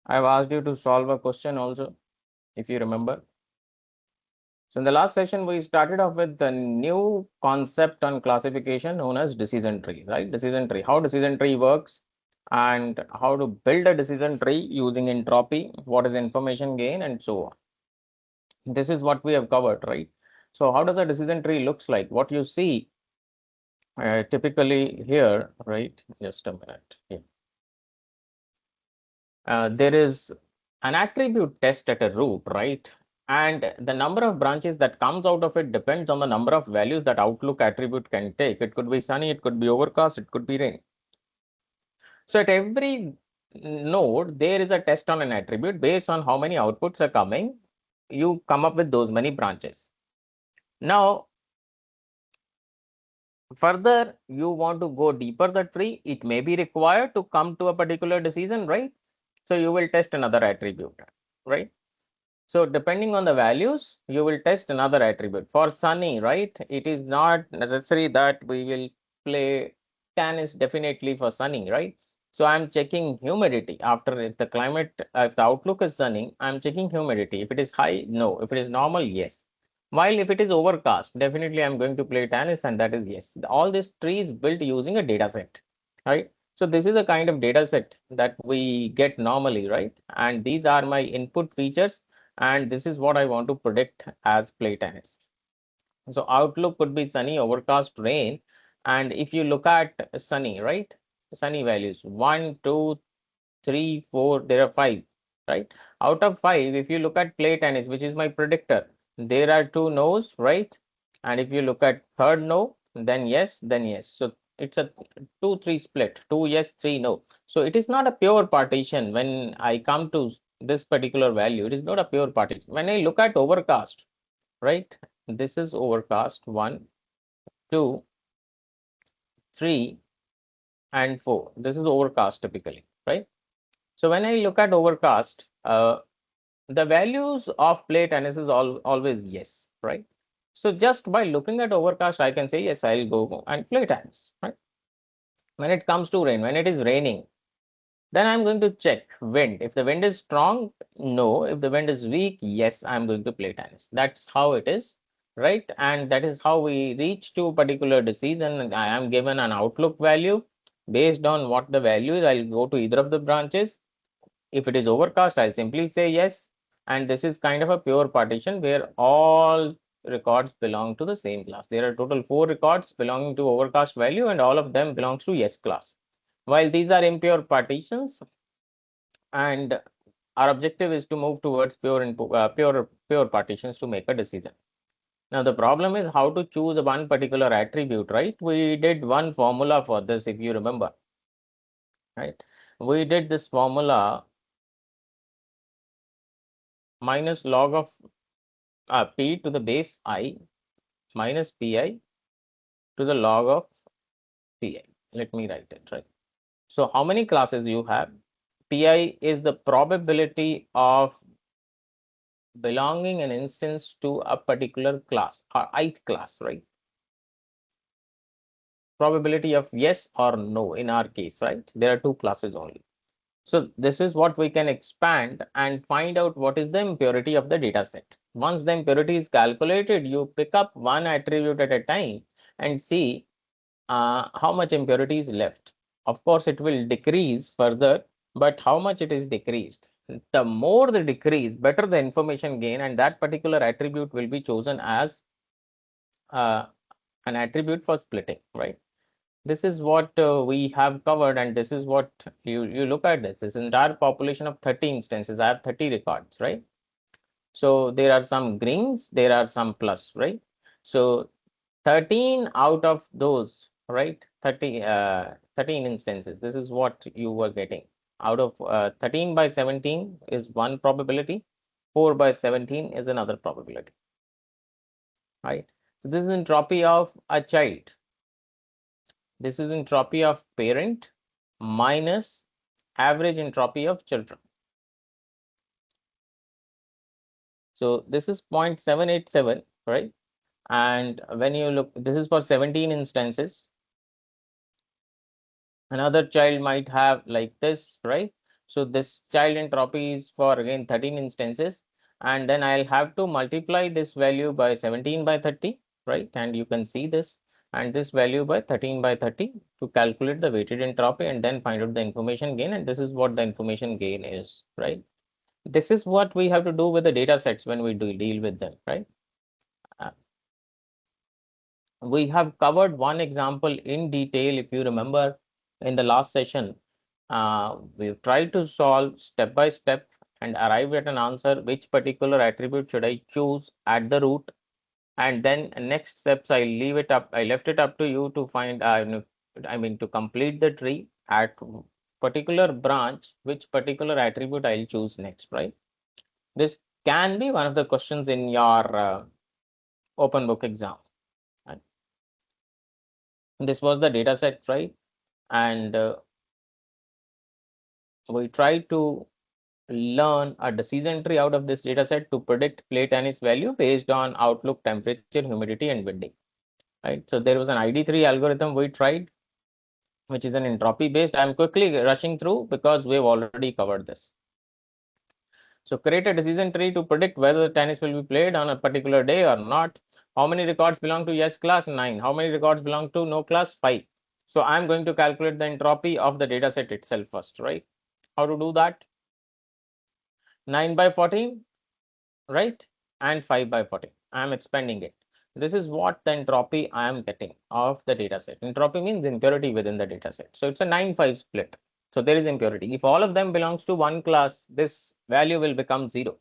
I've asked you to solve a question also, if you remember. So in the last session, we started off with the new concept on classification known as decision tree, right? Decision tree, how decision tree works and how to build a decision tree using entropy, what is information gain and so on. This is what we have covered, right? So how does a decision tree looks like? What you see typically here, right? Just a minute. Yeah. There is an attribute test at a root, right? And the number of branches that comes out of it depends on the number of values that Outlook attribute can take. It could be sunny, it could be overcast, it could be rain. So at every node, there is a test on an attribute based on how many outputs are coming. You come up with those many branches. Now, further, you want to go deeper the tree, it may be required to come to a particular decision, right? So you will test another attribute, right? So depending on the values, you will test another attribute. For sunny, right, it is not necessary that we will play tan is definitely for sunny, right? So I'm checking humidity after if the climate, if the outlook is sunny, I'm checking humidity. If it is high, no. If it is normal, yes. While if it is overcast, definitely I'm going to play tan and that is yes. All this tree is built using a data set, right? So this is the kind of data set that we get normally, right? And these are my input features and this is what I want to predict as play tennis. So outlook could be sunny, overcast, rain. And if you look at sunny, right? Sunny values 1, 2, 3, 4, there are 5, right? Out of 5, if you look at play tennis, which is my predictor, there are 2 no's, right? And if you look at third no, then yes, then yes. So it's a 2-3 split, 2 yes, 3 no. So it is not a pure partition when I come to this particular value. It is not a pure partition. When I look at overcast, right? This is overcast 1, 2, 3, and 4. This is overcast typically, right? So when I look at overcast, the values of play tennis is always yes, right? So just by looking at overcast, I can say yes, I'll go and play tennis, right? When it comes to rain, when it is raining, then I'm going to check wind. If the wind is strong, no. If the wind is weak, yes, I'm going to play tennis. That's how it is, right? And that is how we reach to a particular decision. I am given an outlook value. Based on what the value is, I'll go to either of the branches. If it is overcast, I'll simply say yes. And this is kind of a pure partition where all records belong to the same class. There are total 4 records belonging to overcast value and all of them belongs to yes class. While these are impure partitions and our objective is to move towards pure partitions to make a decision. Now the problem is how to choose one particular attribute, right? We did one formula for this if you remember, right? We did this formula minus log of p to the base I minus pi to the log of pi. Let me write it, right? So how many classes you have? Pi is the probability of belonging an instance to a particular class or ith class, right? Probability of yes or no in our case, right? There are 2 classes only. So this is what we can expand and find out what is the impurity of the data set. Once the impurity is calculated, you pick up one attribute at a time and see how much impurity is left. Of course, it will decrease further, but how much it is decreased? The more the decrease, better the information gain, and that particular attribute will be chosen as uh, an attribute for splitting, right? This is what we have covered, and this is what you look at this entire population of 30 instances. I have 30 records, right? So there are some greens, there are some plus, right? So 13 out of those, right? 13 instances. This is what you were getting. Out of 13 by 17 is one probability, 4 by 17 is another probability, right? So this is entropy of a child. This is entropy of parent minus average entropy of children. So this is 0.787, right? And when you look, this is for 17 instances. Another child might have like this, right? So this child entropy is for again 13 instances, and then I'll have to multiply this value by 17 by 30, right? And you can see this, and this value by 13 by 30 to calculate the weighted entropy and then find out the information gain. And this is what the information gain is, right? This is what we have to do with the data sets when we deal with them, right? We have covered one example in detail, if you remember, in the last session. We've tried to solve step by step and arrive at an answer, which particular attribute should I choose at the root. And then next steps, I left it up to you to find, to complete the tree at particular branch, which particular attribute I'll choose next, right? This can be one of the questions in your open book exam. Right? This was the data set, right? And we try to learn a decision tree out of this data set to predict plate and its value based on outlook, temperature, humidity, and winding. Right. So there was an ID3 algorithm we tried, which is an entropy based. I'm quickly rushing through because we've already covered this. So create a decision tree to predict whether the tennis will be played on a particular day or not. How many records belong to yes class? 9. How many records belong to no class? 5. So I'm going to calculate the entropy of the data set itself first, right? How to do that? 9 by 14, right? And 5 by 14. I am expanding it. This is what the entropy I am getting of the data set. Entropy means impurity within the data set. So it's a 9-5 split. So there is impurity. If all of them belongs to one class, this value will become 0,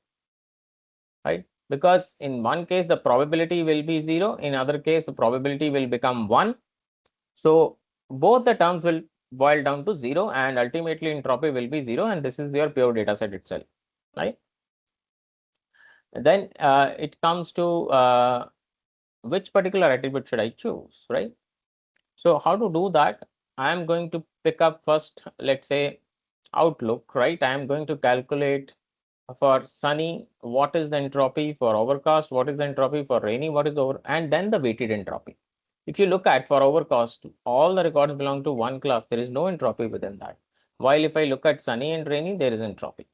right? Because in one case, the probability will be 0. In other case, the probability will become 1. So both the terms will boil down to 0, and ultimately entropy will be 0. And this is your pure data set itself, right? Then it comes to which particular attribute should I choose, right? So how to do that? I am going to pick up first, let's say, outlook, right? I am going to calculate for sunny, what is the entropy, for overcast, what is the entropy, for rainy, what is over, and then the weighted entropy. If you look at for overcast, all the records belong to one class. There is no entropy within that. While if I look at sunny and rainy, there is entropy,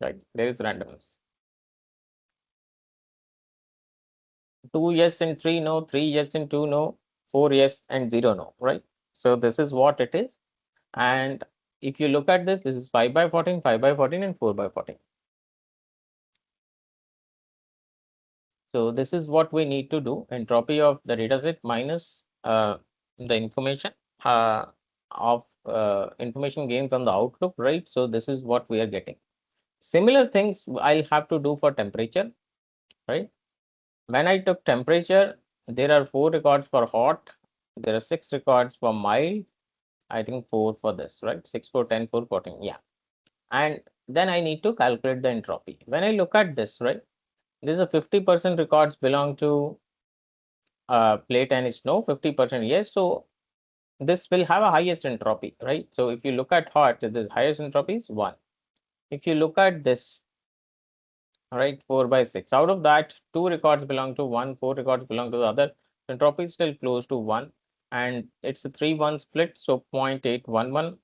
right? There is randomness. 2 yes and 3 no, 3 yes and 2 no, 4 yes and 0 no, right? So this is what it is. And if you look at this, this is 5 by 14, 5 by 14, and 4 by 14. So this is what we need to do. Entropy of the dataset minus the information information gained from the outlook, right? So this is what we are getting. Similar things I'll have to do for temperature, right? When I took temperature, there are 4 records for hot. There are 6 records for mild. I think 4 for this, right? 6, 4, 10, 4, 14. Yeah. And then I need to calculate the entropy. When I look at this, right, this is a 50% records belong to plate and snow, 50% yes. So this will have a highest entropy, right? So if you look at hot, the highest entropy is 1. If you look at this, right, 4 by 6, out of that, 2 records belong to 1, 4 records belong to the other. Entropy is still close to 1, and it's a 3-1 split, so 0.811.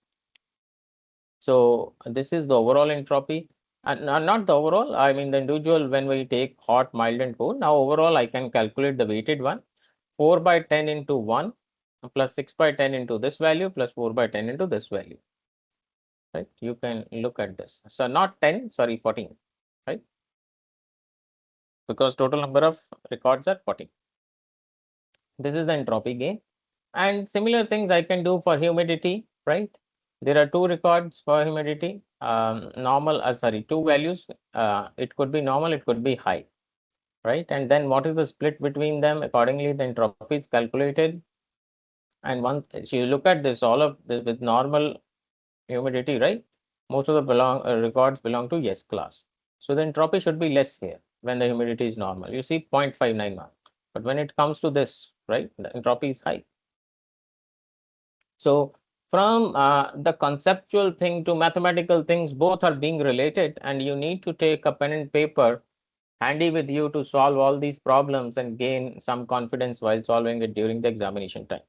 So this is the overall entropy, and not the overall, I mean the individual when we take hot, mild, and cold. Now overall, I can calculate the weighted one. 4 by 10 into 1 plus 6 by 10 into this value plus 4 by 10 into this value, right? You can look at this. So not 10, sorry, 14, right? Because total number of records are 14. This is the entropy gain. And similar things I can do for humidity, right? There are 2 records for humidity, sorry, 2 values. It could be normal, it could be high, right? And then what is the split between them? Accordingly, the entropy is calculated. And once you look at this, all of this with normal humidity, right? Most of the records belong to yes class. So the entropy should be less here when the humidity is normal. You see 0.591. But when it comes to this, right, the entropy is high. So from the conceptual thing to mathematical things, both are being related, and you need to take a pen and paper handy with you to solve all these problems and gain some confidence while solving it during the examination time.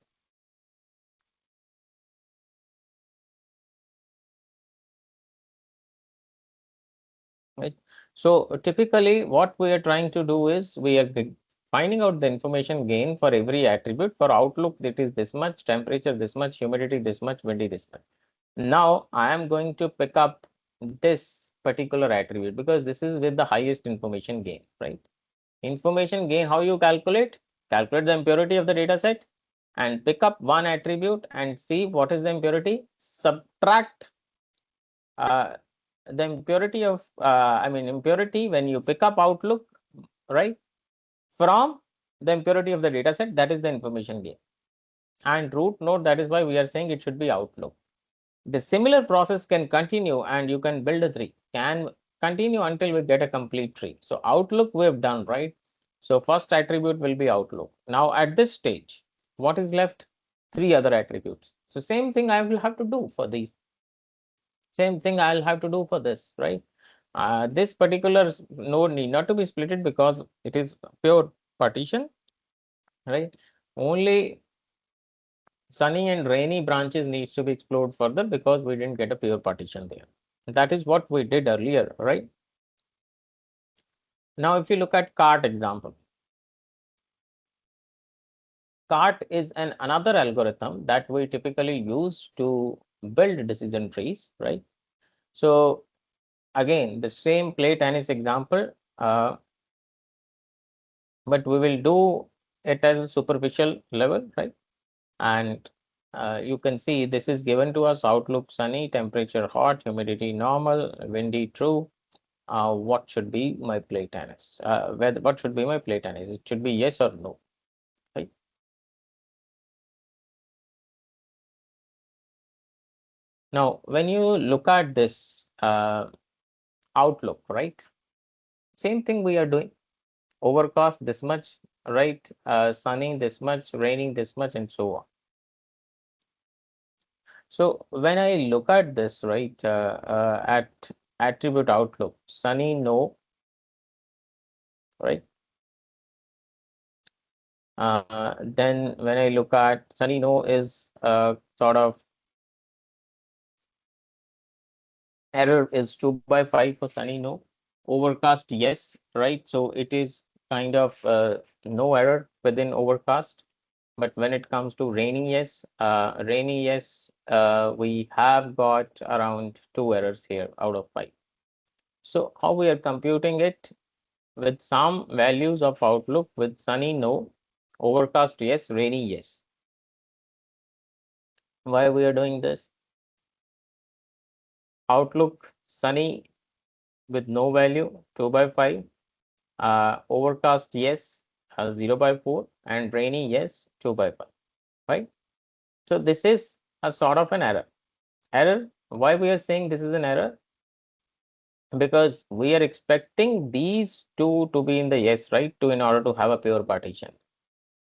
right? So typically what we are trying to do is we are finding out the information gain for every attribute. For outlook, it is this much, temperature this much, humidity this much, windy this much. Now I am going to pick up this particular attribute because this is with the highest information gain, right? Information gain, how you calculate? Calculate the impurity of the data set and pick up one attribute and see what is the impurity. Subtract the impurity of, impurity when you pick up outlook, right? From the impurity of the data set, that is the information gain. And root node, that is why we are saying it should be outlook. The similar process can continue and you can build a tree, can continue until we get a complete tree. So outlook we have done, right? So first attribute will be outlook. Now at this stage, what is left? Three other attributes. So same thing I will have to do for these. Same thing I'll have to do for this, right? This particular node need not to be splitted because it is pure partition, right? Only sunny and rainy branches needs to be explored further because we didn't get a pure partition there. That is what we did earlier, right? Now, if you look at cart example, cart is another algorithm that we typically use to build decision trees, right? So again, the same play tennis example, but we will do it as a superficial level, right? And you can see this is given to us: outlook sunny, temperature hot, humidity normal, windy true. What should be my play tennis? What should be my play tennis? It should be yes or no, right? Now, when you look at this outlook, right? Same thing we are doing. Overcast this much, right? Sunny this much, raining this much, and so on. So when I look at this, right, at attribute outlook, sunny no, right? Then when I look at sunny no is sort of error is 2/5 for sunny no. Overcast yes, right? So it is kind of no error within overcast. But when it comes to rainy yes, we have got around 2 errors here out of 5. So how we are computing it? With some values of outlook, with sunny no, overcast yes, rainy yes. Why we are doing this? Outlook sunny with no value 2/5, overcast yes 0/4, and rainy yes 2/5, right? So this is a sort of an error. Why we are saying this is an error? Because we are expecting these two to be in the yes, right, to in order to have a pure partition.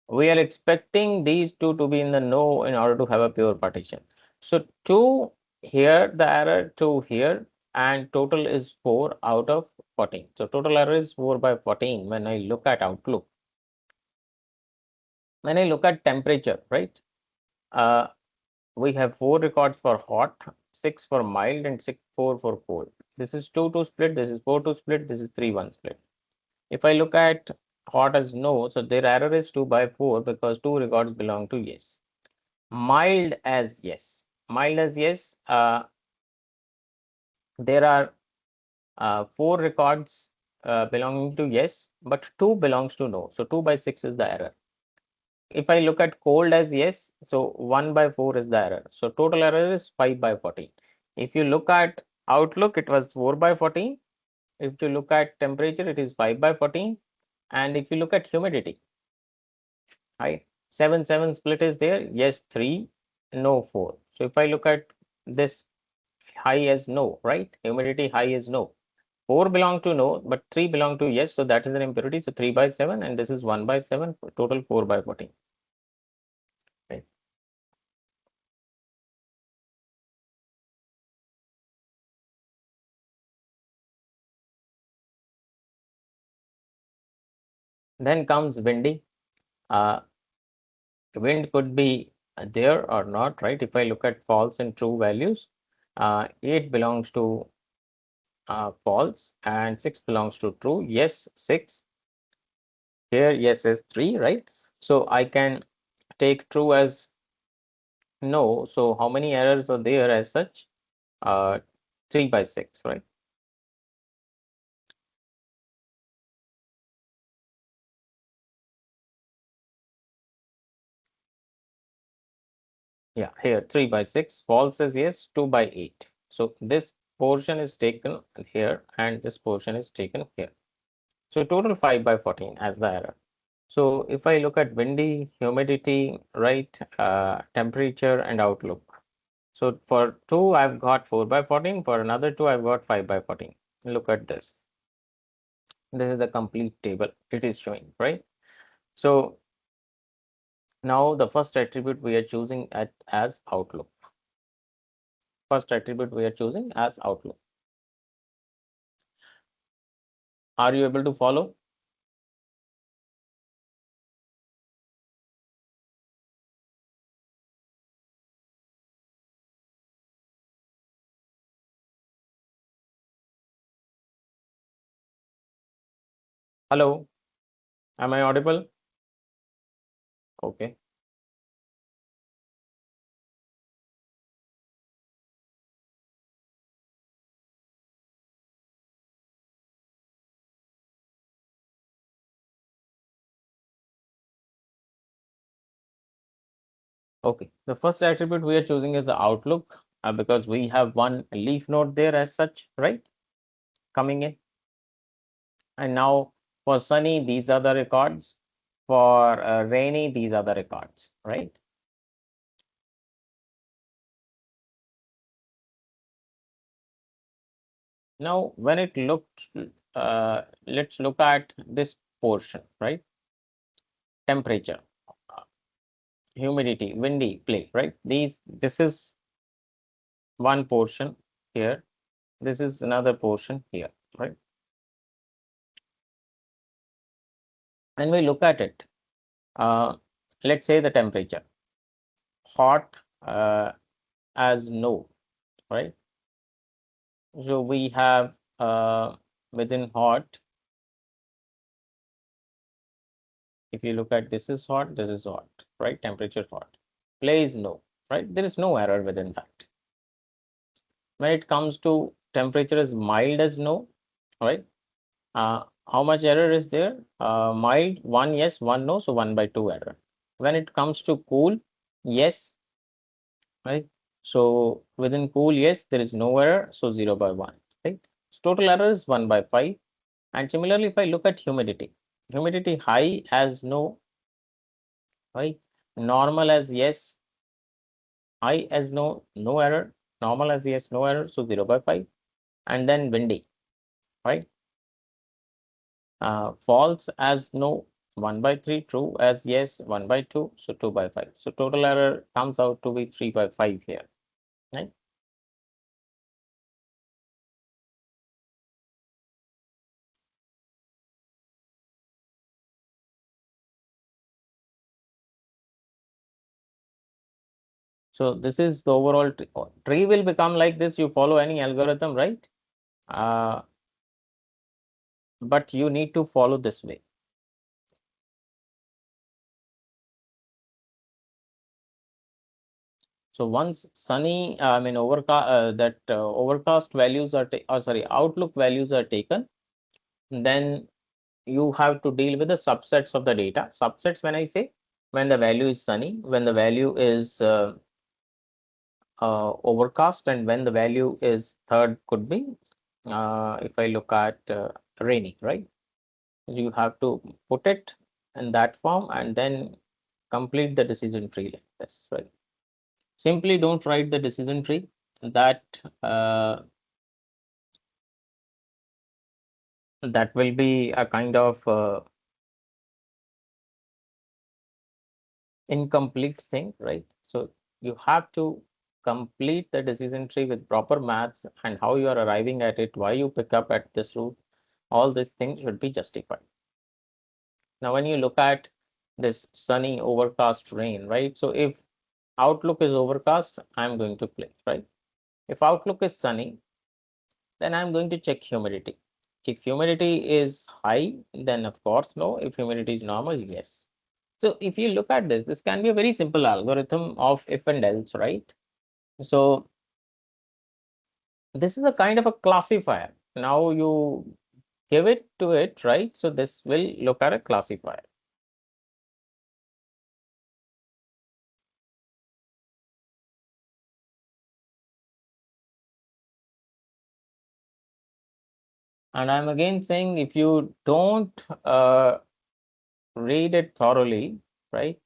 We are expecting these two to be in the no in order to have a pure partition. So 2 here, the error 2 here, and total is 4 out of 14. So total error is 4/14 when I look at outlook. When I look at temperature, right, we have 4 records for hot, 6 for mild, and 4 for cold. This is 2 split, this is 4 split, this is 3 split. If I look at hot as no, so their error is 2/4 because 2 records belong to yes. Mild as yes. Mild as yes, there are 4 records belonging to yes, but 2 belongs to no. So 2/6 is the error. If I look at cold as yes, so 1/4 is the error. So total error is 5/14. If you look at outlook, it was 4/14. If you look at temperature, it is 5/14. And if you look at humidity, right, 7/7 split is there. Yes, 3, no, 4. So if I look at this high as no, right, humidity high is no. 4 belong to no, but 3 belong to yes. So that is an impurity. So 3/7, and this is 1/7, total 4/14. Right. Then comes windy. Wind could be there or not, right? If I look at false and true values, 8 belongs to false, and 6 belongs to true. Yes, 6. Here, yes is 3, right? So I can take true as no. So how many errors are there as such? 3 by 6, right? Yeah, here 3 by 6, false is yes, 2 by 8. So this portion is taken here and this portion is taken here. So total 5 by 14 as the error. So if I look at windy, humidity, right, temperature and outlook. So for 2, I've got 4 by 14. For another 2, I've got 5 by 14. Look at this. This is the complete table it is showing, right? So now the first attribute we are choosing as outlook. First attribute we are choosing as outlook. Are you able to follow? Hello, am I audible? Okay. Okay. The first attribute we are choosing is the outlook because we have one leaf node there as such, right? Coming in. And now for sunny, these are the records. For rainy, these are the records, right? Now, when it looked, let's look at this portion, right? Temperature, humidity, windy, play, right? This is one portion here. This is another portion here, right? And we look at it. Let's say the temperature, hot as no, right? So we have within hot, if you look at this is hot, this is hot, right? Temperature hot. Play is no, right? There is no error within that. When it comes to temperature is mild as no, right? How much error is there? Mild, 1 yes, 1 no, so 1 by 2 error. When it comes to cool, yes, right? So within cool, yes, there is no error, so 0 by 1, right? So total error is 1 by 5. And similarly, if I look at humidity high as no, right? Normal as yes, high as no, no error. Normal as yes, no error, so 0 by 5. And then windy, right? False as no, 1 by 3. True as yes, 1 by 2, so 2 by 5. So total error comes out to be 3 by 5 here, right? So this is the overall tree will become like this. You follow any algorithm, right? Uh, but you need to follow this way. So once sunny, I mean overcast values are, sorry, outlook values are taken, then you have to deal with the subsets of the data. Subsets, when I say, when the value is sunny, when the value is overcast, and when the value is third could be, if I look at rainy, right? You have to put it in that form and then complete the decision tree like this, right? Simply don't write the decision tree. That that will be a kind of incomplete thing, right? So you have to complete the decision tree with proper maths and how you are arriving at it, why you pick up at this route, all these things should be justified. Now, when you look at this sunny, overcast, rain, right? So if outlook is overcast, I'm going to play, right? If outlook is sunny, then I'm going to check humidity. If humidity is high, then of course no. If humidity is normal, yes. So if you look at this, this can be a very simple algorithm of if and else, right? So this is a kind of a classifier. Now you give it to it, right? So this will look at a classifier. And I'm again saying if you don't read it thoroughly, right,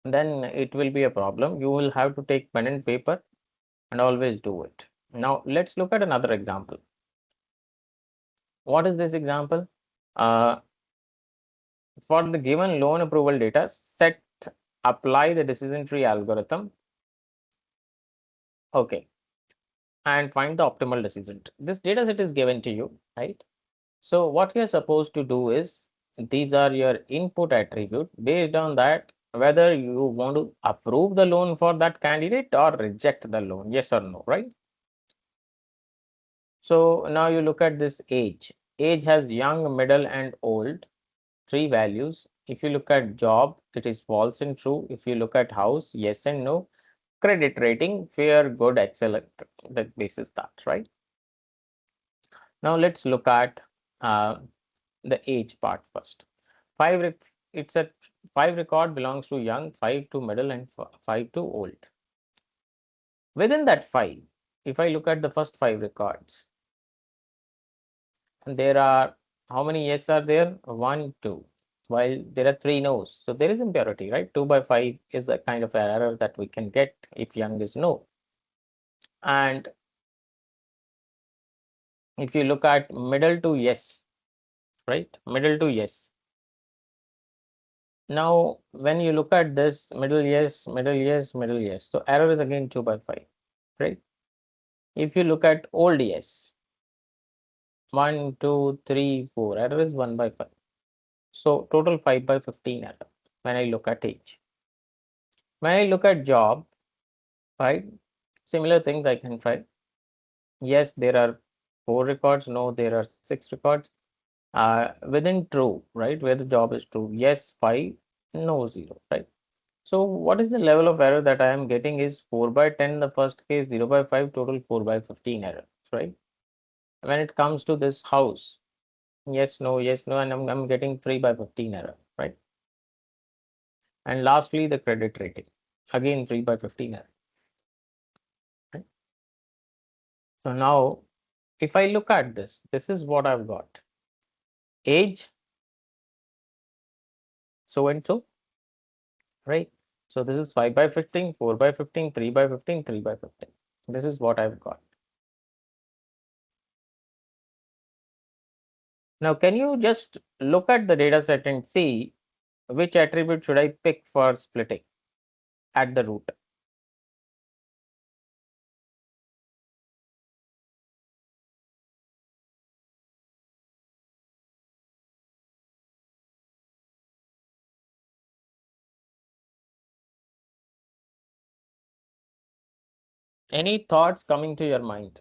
then it will be a problem. You will have to take pen and paper and always do it. Now let's look at another example. What is this example? Uh, for the given loan approval data, set apply the decision tree algorithm. Okay, and find the optimal decision. This data set is given to you, right? So what you're supposed to do is these are your input attribute. Based on that, whether you want to approve the loan for that candidate or reject the loan, yes or no, right? So now you look at this age. Age has young, middle, and old, three values. If you look at job, it is false and true. If you look at house, yes and no. Credit rating, fair, good, excellent. That basis that, right? Now let's look at the age part first. It's a 5 record belongs to young, 5 to middle, and 5 to old. Within that 5, if I look at the first 5 records, and there are how many yes are there? 1, 2. While there are 3 no's. So there is impurity, right? 2 by 5 is the kind of error that we can get if young is no. And if you look at middle to yes, right? Middle to yes. Now, when you look at this middle yes, middle yes, middle yes. So error is again 2 by 5, right? If you look at old yes, 1, 2, 3, 4, error is 1 by 5. So total 5 by 15 error when I look at age. When I look at job, right? Similar things I can try. Yes, there are 4 records. No, there are 6 records. Within true, right? Where the job is true. Yes, 5. No, 0, right? So what is the level of error that I am getting is 4 by 10 in the first case, 0 by 5, total 4 by 15 error, right? When it comes to this house, yes, no, and I'm getting 3 by 15 error, right? And lastly, the credit rating, again 3 by 15 error. Right? So now, if I look at this is what I've got. Age, so and so, right? So this is 5 by 15, 4 by 15, 3 by 15, 3 by 15. This is what I've got. Now, can you just look at the data set and see which attribute should I pick for splitting at the root? Any thoughts coming to your mind?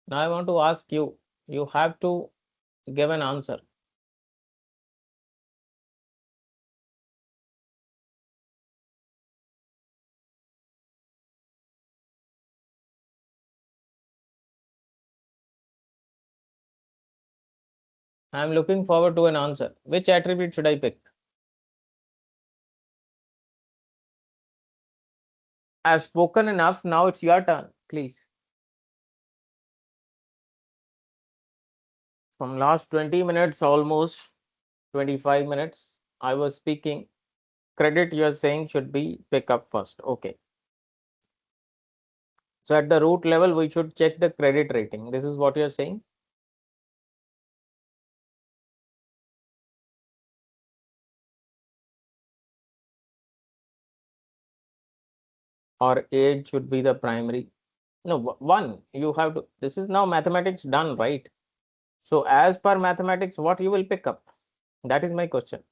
Now I want to ask you, you have to give an answer. I'm looking forward to an answer. Which attribute should I pick? I've spoken enough. Now it's your turn, please. From last 20 minutes, almost 25 minutes, I was speaking. Credit you're saying should be pick up first. Okay. So at the root level, we should check the credit rating. This is what you're saying. Or age should be the primary. No, one, you have to, this is now mathematics done, right? So as per mathematics, what you will pick up? That is my question.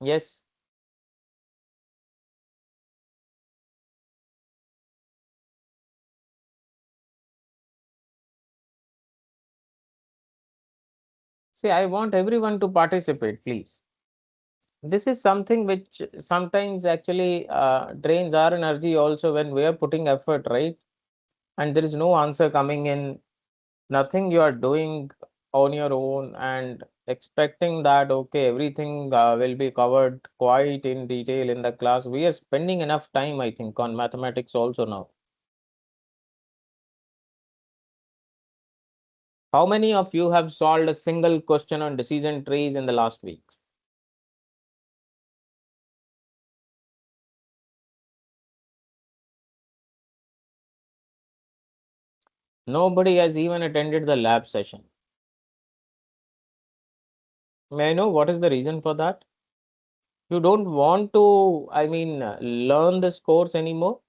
Yes. See, I want everyone to participate, please. This is something which sometimes actually drains our energy also when we are putting effort, right? And there is no answer coming in, nothing you are doing on your own and expecting that, okay, everything will be covered quite in detail in the class. We are spending enough time, I think, on mathematics also now. How many of you have solved a single question on decision trees in the last week? Nobody has even attended the lab session. May I know what is the reason for that? You don't want to, I mean, learn this course anymore?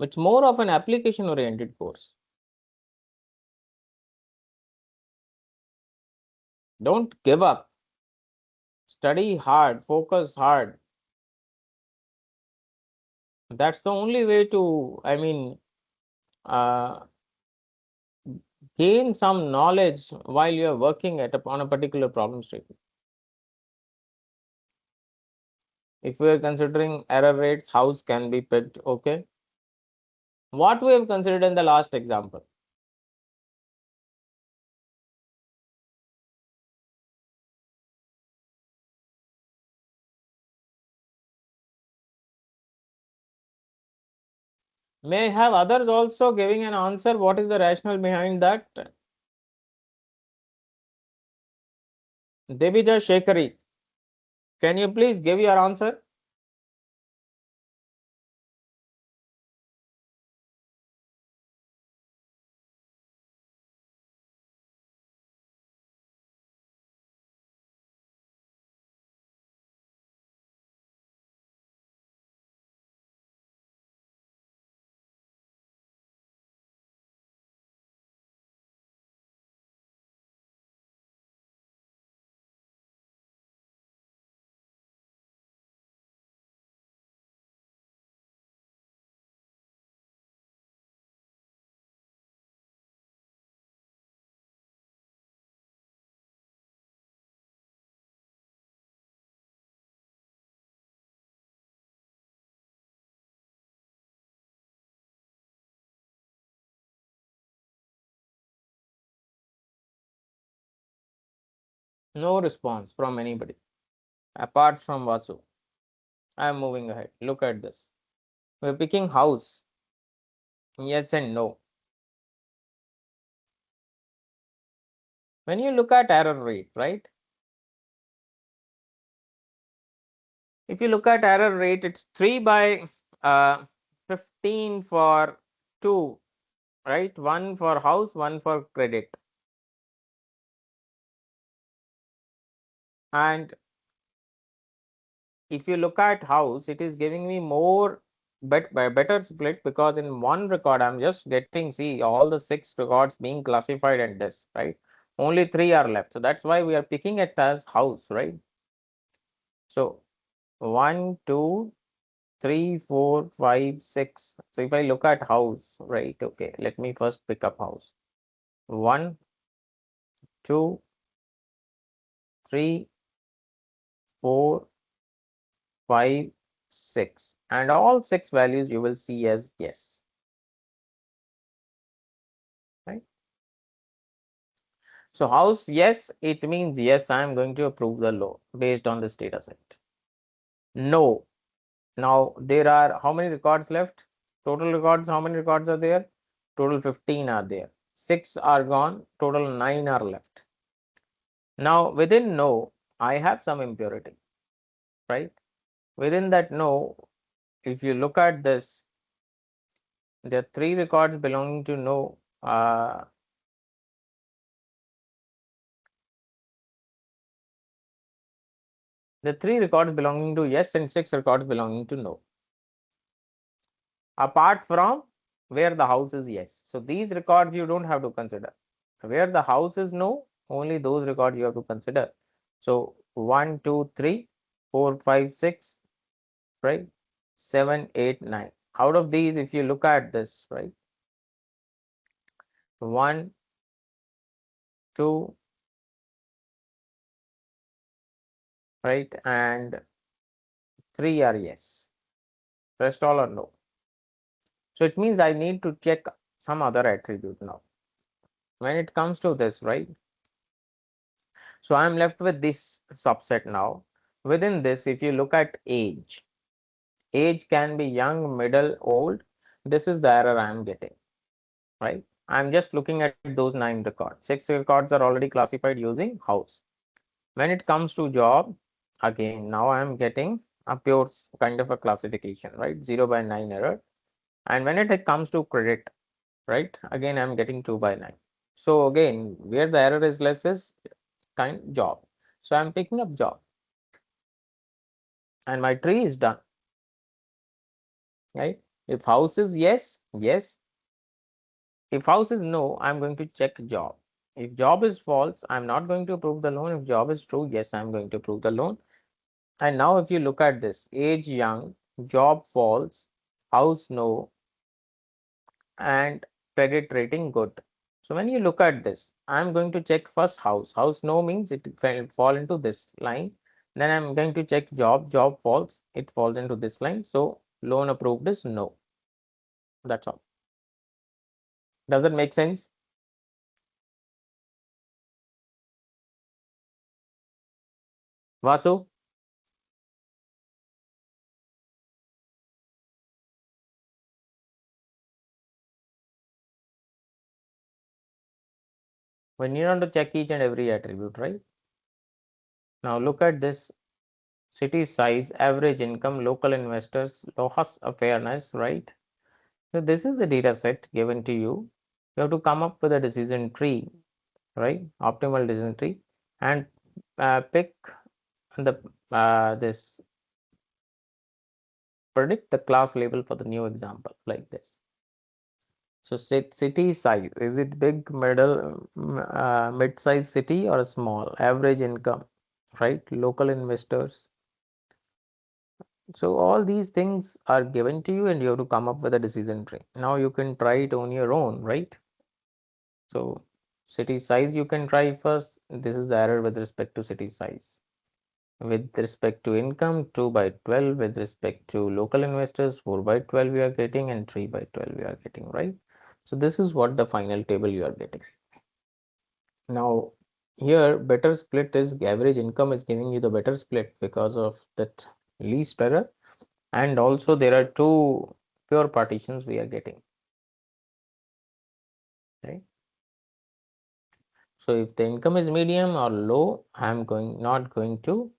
It's more of an application oriented course. Don't give up. Study hard, focus hard. That's the only way to, I mean, uh, gain some knowledge while you're working on a particular problem statement. If we are considering error rates, house can be picked, okay? What we have considered in the last example. May have others also giving an answer. What is the rationale behind that? Devija Shekhari, can you please give your answer? No response from anybody apart from Vasu. I am moving ahead. Look at this. We're picking house. Yes and no. When you look at error rate, right? If you look at error rate, it's 3 by 15 for 2, right? 1 for house, 1 for credit. And if you look at house, it is giving me more better split because in one record, I'm just getting, see, all the 6 records being classified at this, right? Only 3 are left. So that's why we are picking it as house, right? So 1, 2, 3, 4, 5, 6. So if I look at house, right? Okay, let me first pick up house. 1, 2, 3, 4, 5, 6. And all 6 values you will see as yes. Right? So house, yes, it means yes, I am going to approve the law based on this data set. No. Now there are how many records left? Total records, how many records are there? Total 15 are there. 6 are gone, total 9 are left. Now within no, I have some impurity, right? Within that no, if you look at this, there are 3 records belonging to no. The 3 records belonging to yes and 6 records belonging to no. Apart from where the house is yes. So these records you don't have to consider. Where the house is no, only those records you have to consider. So 1, 2, 3, 4, 5, 6, right? 7, 8, 9. Out of these, if you look at this, right? 1, 2, right? And 3 are yes. Rest all are no. So it means I need to check some other attribute now. When it comes to this, right? So I'm left with this subset now. Within this, if you look at age, age can be young, middle, old. This is the error I'm getting, right? I'm just looking at those 9 records. 6 records are already classified using house. When it comes to job, again, now I'm getting a pure kind of a classification, right? 0 by 9 error. And when it comes to credit, right? Again, I'm getting 2 by 9. So again, where the error is less is kind job. So I'm picking up job. And my tree is done, right? If house is yes, yes. If house is no, I'm going to check job. If job is false, I'm not going to approve the loan. If job is true, yes, I'm going to approve the loan. And now if you look at this, age young, job false, house no, and credit rating good. So when you look at this, I'm going to check first house. House no means it fall into this line. Then I'm going to check job. Job false, it falls into this line. So loan approved is no. That's all. Does that make sense? Vasu? We need not to check each and every attribute, right? Now look at this city size, average income, local investors, loss of fairness, right? So this is the data set given to you. You have to come up with a decision tree, right? Optimal decision tree, and pick the this predict the class label for the new example like this. So city size, is it big, middle, mid-size city or small? Average income, right? Local investors. So all these things are given to you and you have to come up with a decision tree. Now you can try it on your own, right? So city size you can try first. This is the error with respect to city size. With respect to income, 2 by 12. With respect to local investors, 4 by 12 we are getting and 3 by 12 we are getting, right? So this is what the final table you are getting. Now here better split is average income is giving you the better split because of that least error, and also there are 2 pure partitions we are getting, right? So if the income is medium or low, I'm not going to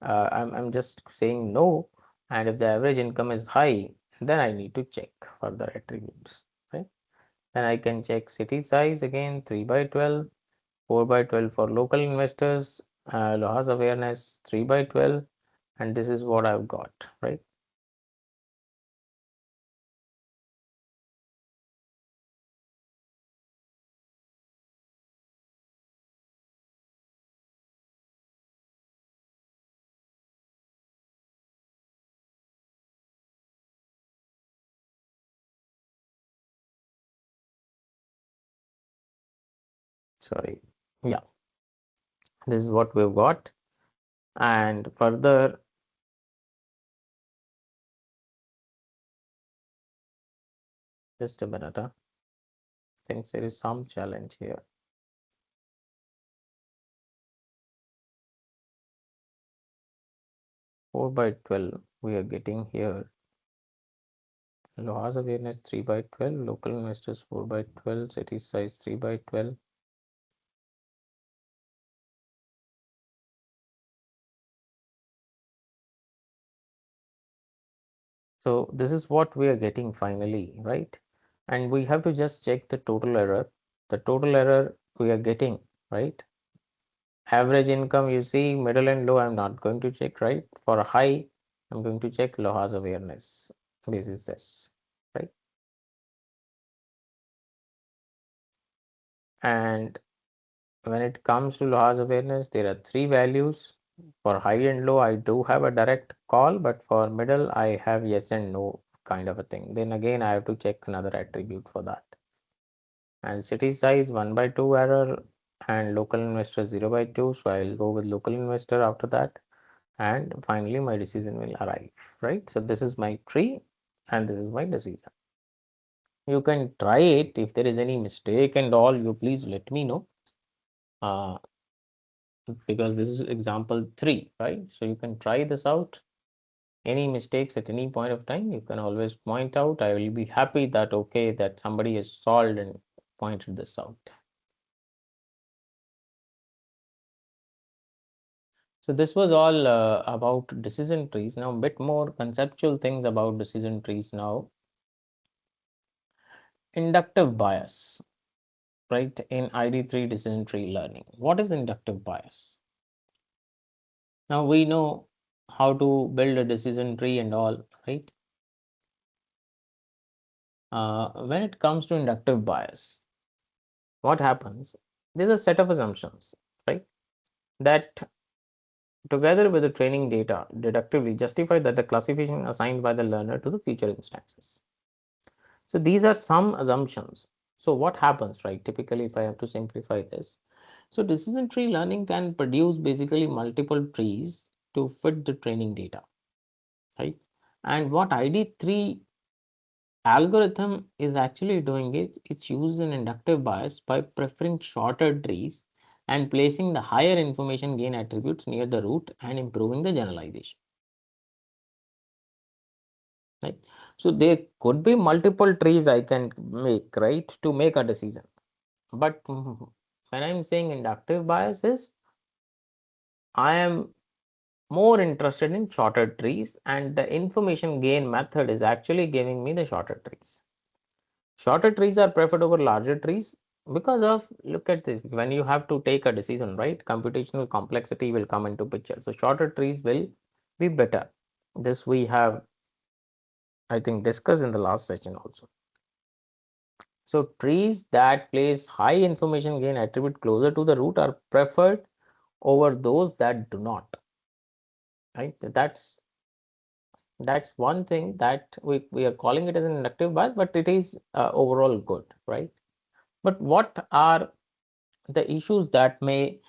I'm just saying no, and if the average income is high, then I need to check further attributes, right? Then I can check city size again, 3 by 12, 4 by 12 for local investors, loss awareness 3 by 12, and this is what I've got, right? Sorry, yeah, this is what we've got, and further, just a minute, since there is some challenge here. 4 by 12 we are getting here. Lhasa awareness 3 by 12, local investors 4 by 12, city size 3 by 12. So this is what we are getting finally, right? And we have to just check the total error. The total error we are getting, right? Average income, you see, middle and low, I'm not going to check, right? For a high, I'm going to check Lhasa awareness. This is this, right? And when it comes to Lhasa awareness, there are three values. For high and low, I do have a direct call, but for middle, I have yes and no kind of a thing. Then again, I have to check another attribute for that. And city size 1 by 2 error and local investor 0 by 2. So I'll go with local investor after that. And finally, my decision will arrive, right? So this is my tree and this is my decision. You can try it. If there is any mistake and all, you please let me know. Because this is example 3, right? So you can try this out. Any mistakes at any point of time, you can always point out. I will be happy that, okay, that somebody has solved and pointed this out. So this was all about decision trees. Now, a bit more conceptual things about decision trees now. Inductive bias, right? In ID3 decision tree learning. What is inductive bias? Now we know how to build a decision tree and all, right? When it comes to inductive bias, what happens? There's a set of assumptions, right? That together with the training data deductively justify that the classification assigned by the learner to the future instances. So these are some assumptions. So what happens, right? Typically, if I have to simplify this, so decision tree learning can produce basically multiple trees to fit the training data, right? And what ID3 algorithm is actually doing is it's using an inductive bias by preferring shorter trees and placing the higher information gain attributes near the root and improving the generalization, right? So there could be multiple trees I can make, right, to make a decision. But when I'm saying inductive bias is I am more interested in shorter trees, and the information gain method is actually giving me the shorter trees. Shorter trees are preferred over larger trees because of, look at this, when you have to take a decision, right, computational complexity will come into picture. So shorter trees will be better. This we have, I think, discussed in the last session also. So trees that place high information gain attribute closer to the root are preferred over those that do not, right? That's one thing that we are calling it as an inductive bias, but it is overall good, right? But what are the issues that may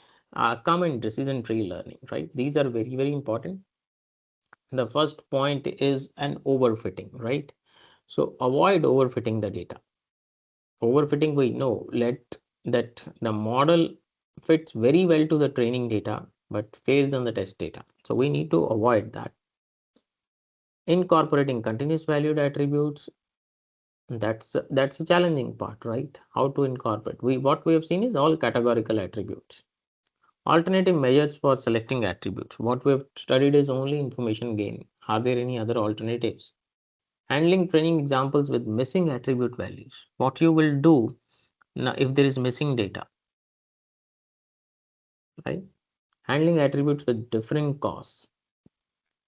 come in decision tree learning, right? These are very, very important. The first point is an overfitting, right? So avoid overfitting the data. Overfitting, we know, let that the model fits very well to the training data, but fails on the test data. So we need to avoid that. Incorporating continuous valued attributes, that's a challenging part, right? How to incorporate? What we have seen is all categorical attributes. Alternative measures for selecting attributes. What we have studied is only information gain. Are there any other alternatives? Handling training examples with missing attribute values. What you will do now if there is missing data, right? Handling attributes with differing costs.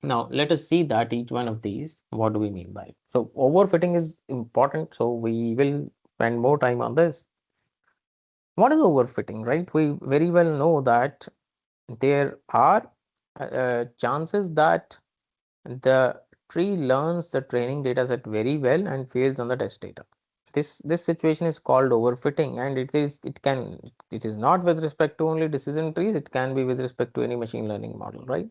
Now let us see that each one of these, what do we mean by it? So overfitting is important. So we will spend more time on this. What is overfitting, right? We very well know that there are chances that the tree learns the training data set very well and fails on the test data. This situation is called overfitting, and it is not with respect to only decision trees, it can be with respect to any machine learning model, right?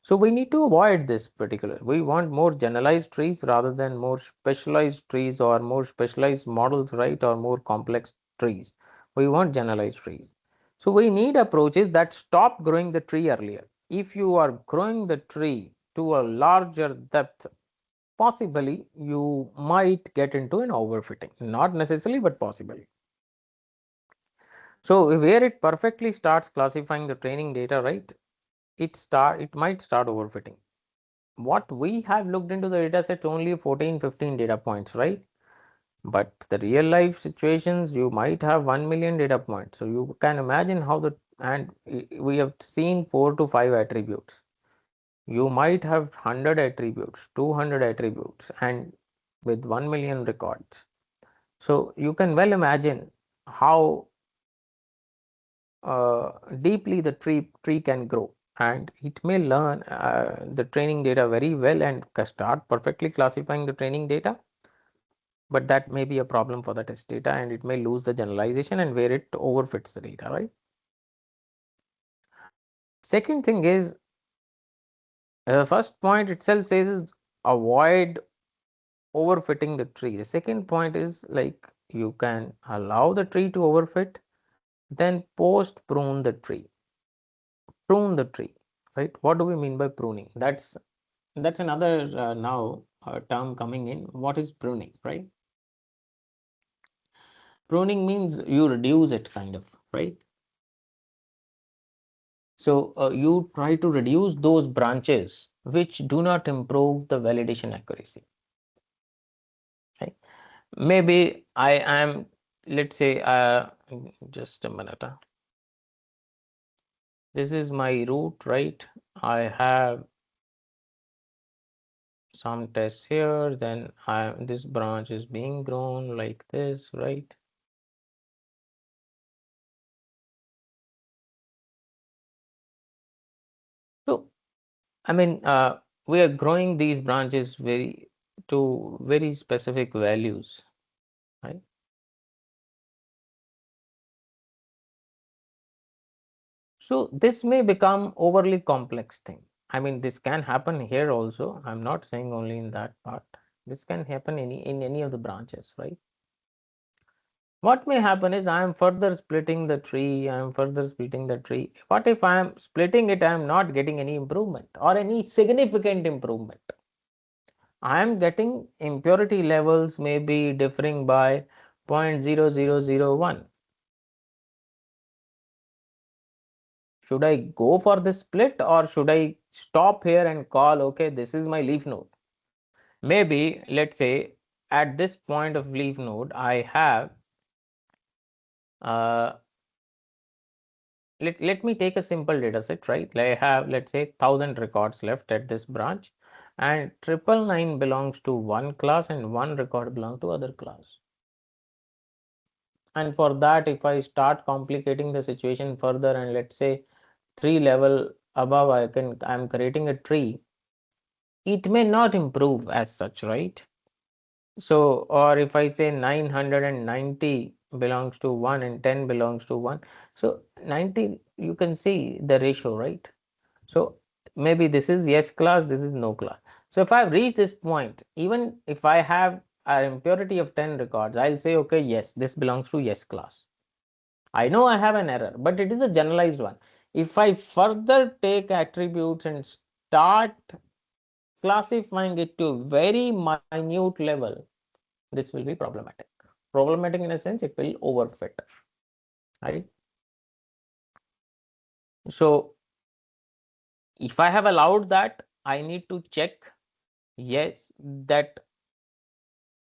So we need to avoid this particular. We want more generalized trees rather than more specialized trees or more specialized models, right? Or more complex trees. We want generalized trees. So we need approaches that stop growing the tree earlier. If you are growing the tree to a larger depth, possibly you might get into an overfitting. Not necessarily, but possibly. So where it perfectly starts classifying the training data, right? It might start overfitting. What we have looked into the data set only 14, 15 data points, right? But the real life situations, you might have 1 million data points. So you can imagine how and we have seen 4 to 5 attributes. You might have 100 attributes, 200 attributes, and with 1 million records. So you can well imagine how deeply the tree can grow, and it may learn the training data very well and start perfectly classifying the training data, but that may be a problem for the test data, and it may lose the generalization and where it overfits the data, right? Second thing is, first point itself says is avoid overfitting the tree. The second point is like you can allow the tree to overfit, then post prune the tree. Prune the tree, right? What do we mean by pruning? That's another now term coming in. What is pruning, right? Pruning means you reduce it, kind of, right? So you try to reduce those branches which do not improve the validation accuracy, right? Maybe I am, let's say, just a minute. This is my root, right? I have some tests here, then this branch is being grown like this, right? So, I mean, we are growing these branches to very specific values, right? So this may become overly complex thing. I mean, this can happen here also. I'm not saying only in that part. This can happen in any of the branches, right? What may happen is I am further splitting the tree. I am further splitting the tree. What if I am splitting it? I am not getting any improvement or any significant improvement. I am getting impurity levels may be differing by 0.0001. Should I go for this split or should I stop here and call, okay, this is my leaf node? Maybe, let's say, at this point of leaf node, I have, let me take a simple data set, right? I have, let's say, 1000 records left at this branch, and 999 belongs to one class and one record belongs to other class. And for that, if I start complicating the situation further, and let's say 3 level above, I'm creating a tree, it may not improve as such, right? So, or if I say 990 belongs to 1 and 10 belongs to 1, so 90, you can see the ratio, right? So maybe this is yes class, this is no class. So if I've reached this point, even if I have an impurity of 10 records, I'll say, okay, yes, this belongs to yes class. I know I have an error, but it is a generalized one. If I further take attributes and start classifying it to very minute level, this will be problematic. Problematic in a sense, it will overfit, right? So if I have allowed that, I need to check, yes, that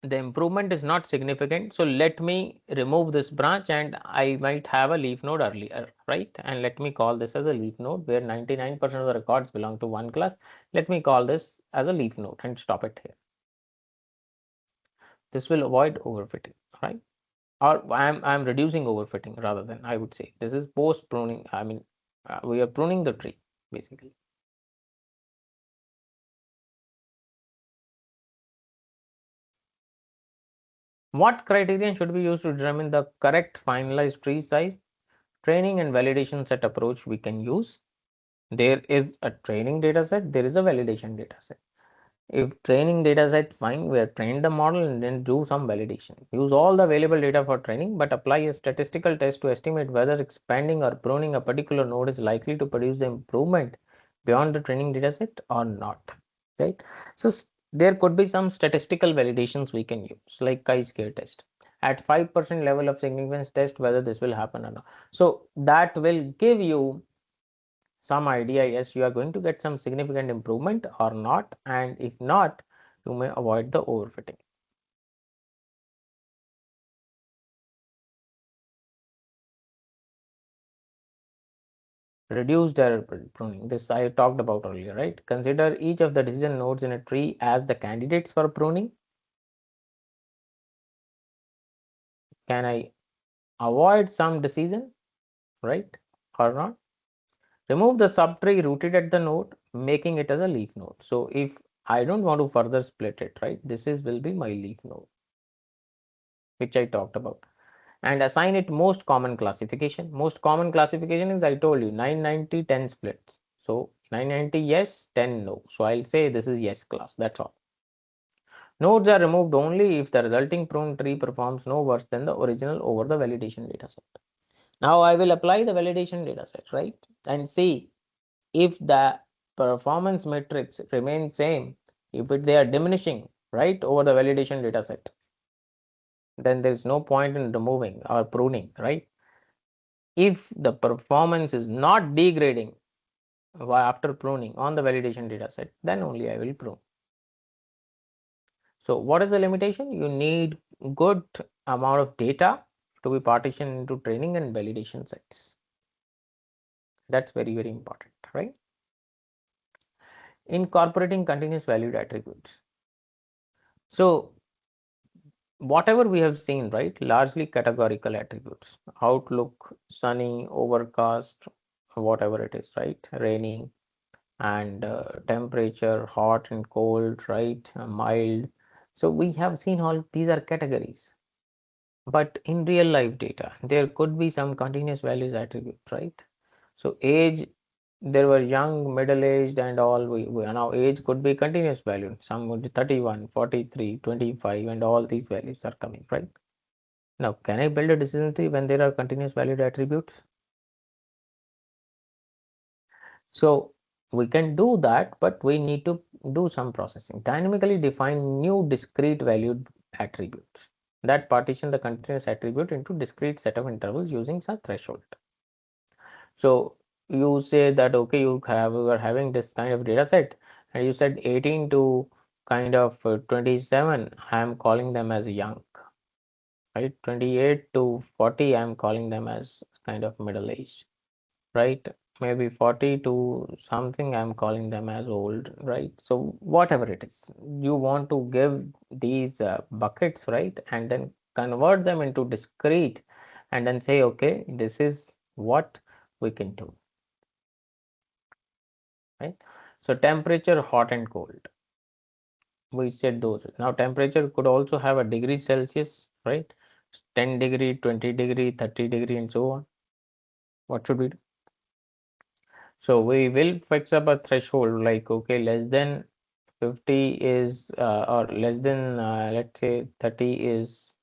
the improvement is not significant. So let me remove this branch and I might have a leaf node earlier, right? And let me call this as a leaf node where 99% of the records belong to one class. Let me call this as a leaf node and stop it here. This will avoid overfitting, right? Or I'm reducing overfitting rather than, I would say. This is post pruning. I mean, we are pruning the tree basically. What criterion should be used to determine the correct finalized tree size? Training and validation set approach we can use. There is a training data set, there is a validation data set. If training data set, fine, we have trained the model and then do some validation. Use all the available data for training, but apply a statistical test to estimate whether expanding or pruning a particular node is likely to produce the improvement beyond the training data set or not. Right? So There could be some statistical validations we can use, like chi-square test. At 5% level of significance, test whether this will happen or not. So that will give you some idea, yes, you are going to get some significant improvement or not, and if not, you may avoid the overfitting. Reduced error pruning, this I talked about earlier, right? Consider each of the decision nodes in a tree as the candidates for pruning. Can I avoid some decision, right, or not? Remove the subtree rooted at the node, making it as a leaf node. So if I don't want to further split it, right, this will be my leaf node, which I talked about. And assign it most common classification. Most common classification is, I told you, 990, 10 splits. So 990 yes, 10 no. So I'll say this is yes class, that's all. Nodes are removed only if the resulting prune tree performs no worse than the original over the validation dataset. Now I will apply the validation dataset, right? And see if the performance metrics remain same, if they are diminishing, right, over the validation dataset, then there is no point in removing or pruning, right? If the performance is not degrading after pruning on the validation dataset, then only I will prune. So what is the limitation? You need good amount of data to be partitioned into training and validation sets. That's very, very important, right? Incorporating continuous valued attributes. So whatever we have seen, right, largely categorical attributes, outlook, sunny, overcast, whatever it is, right, rainy, and temperature, hot and cold, right, mild. So we have seen all these are categories, but in real life data there could be some continuous values attribute, right? So age, there were young, middle aged and all. We now age could be continuous value, some would be 31, 43, 25, and all these values are coming, right? Now can I build a decision tree when there are continuous valued attributes? So we can do that, but we need to do some processing. Dynamically define new discrete valued attributes that partition the continuous attribute into discrete set of intervals using some threshold. So you say that, okay, you are having this kind of data set, and you said 18 to kind of 27, I am calling them as young, right? 28 to 40, I am calling them as kind of middle aged, right? Maybe 40 to something, I'm calling them as old, right? So whatever it is, you want to give these buckets, right? And then convert them into discrete and then say, okay, this is what we can do, right? So temperature, hot and cold, we said those. Now temperature could also have a degree Celsius, right? 10 degree, 20 degree, 30 degree, and so on. What should we do? So we will fix up a threshold like, okay, less than 50 is or less than let's say 30 is,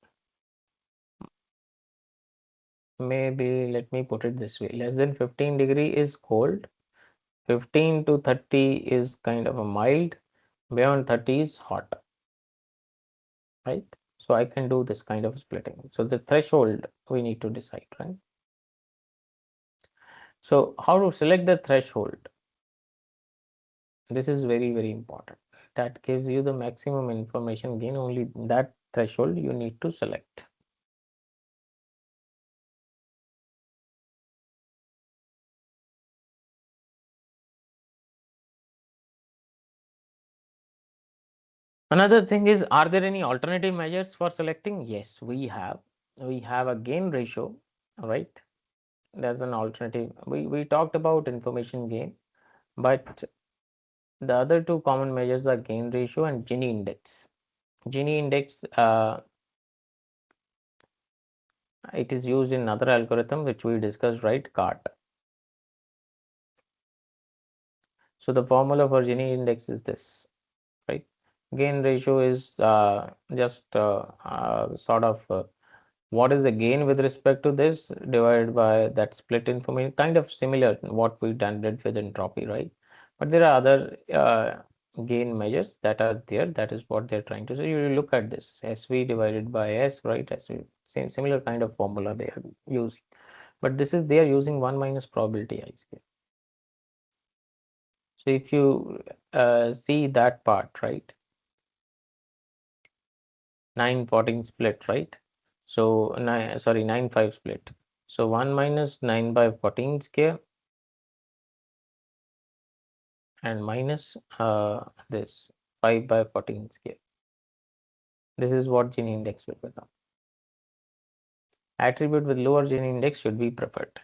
maybe let me put it this way, less than 15 degree is cold, 15 to 30 is kind of a mild, beyond 30 is hot, right? So I can do this kind of splitting. So the threshold we need to decide, right? So how to select the threshold? This is very, very important. That gives you the maximum information gain. Only that threshold you need to select. Another thing is, are there any alternative measures for selecting? Yes, we have. We have a gain ratio, right? There's an alternative. We talked about information gain, but the other two common measures are gain ratio and Gini index. Gini index, it is used in another algorithm which we discussed, right? CART. So the formula for Gini index is this, right? Gain ratio is just sort of what is the gain with respect to this divided by that split information, kind of similar what we done did with entropy, right? But there are other gain measures that are there. That is what they're trying to say. You look at this SV divided by S, right? SV, similar kind of formula they are using, but this is they are using 1 minus probability I square. So if you see that part, right, 9-14 split, right? So 9-5 split. So 1 minus 9 by 14 square and minus this 5 by 14 square. This is what Gini index will become. Attribute with lower Gini index should be preferred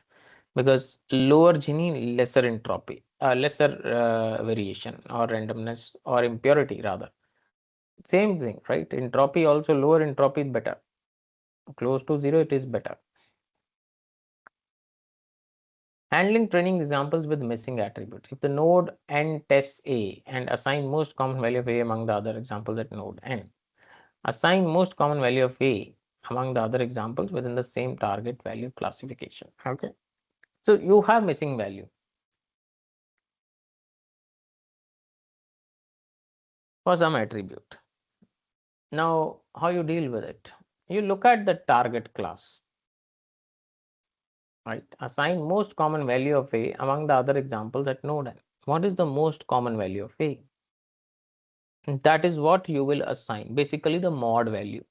because lower Gini, lesser entropy, lesser variation or randomness or impurity rather. Same thing, right? Entropy also, lower entropy is better. Close to zero, it is better. Handling training examples with missing attributes. If the node n tests A and assign most common value of A among the other examples at node n, assign most common value of A among the other examples within the same target value classification. Okay. So you have missing value for some attribute. Now, how you deal with it? You look at the target class, right? Assign most common value of A among the other examples at node n. What is the most common value of A? That is what you will assign, basically the mod value.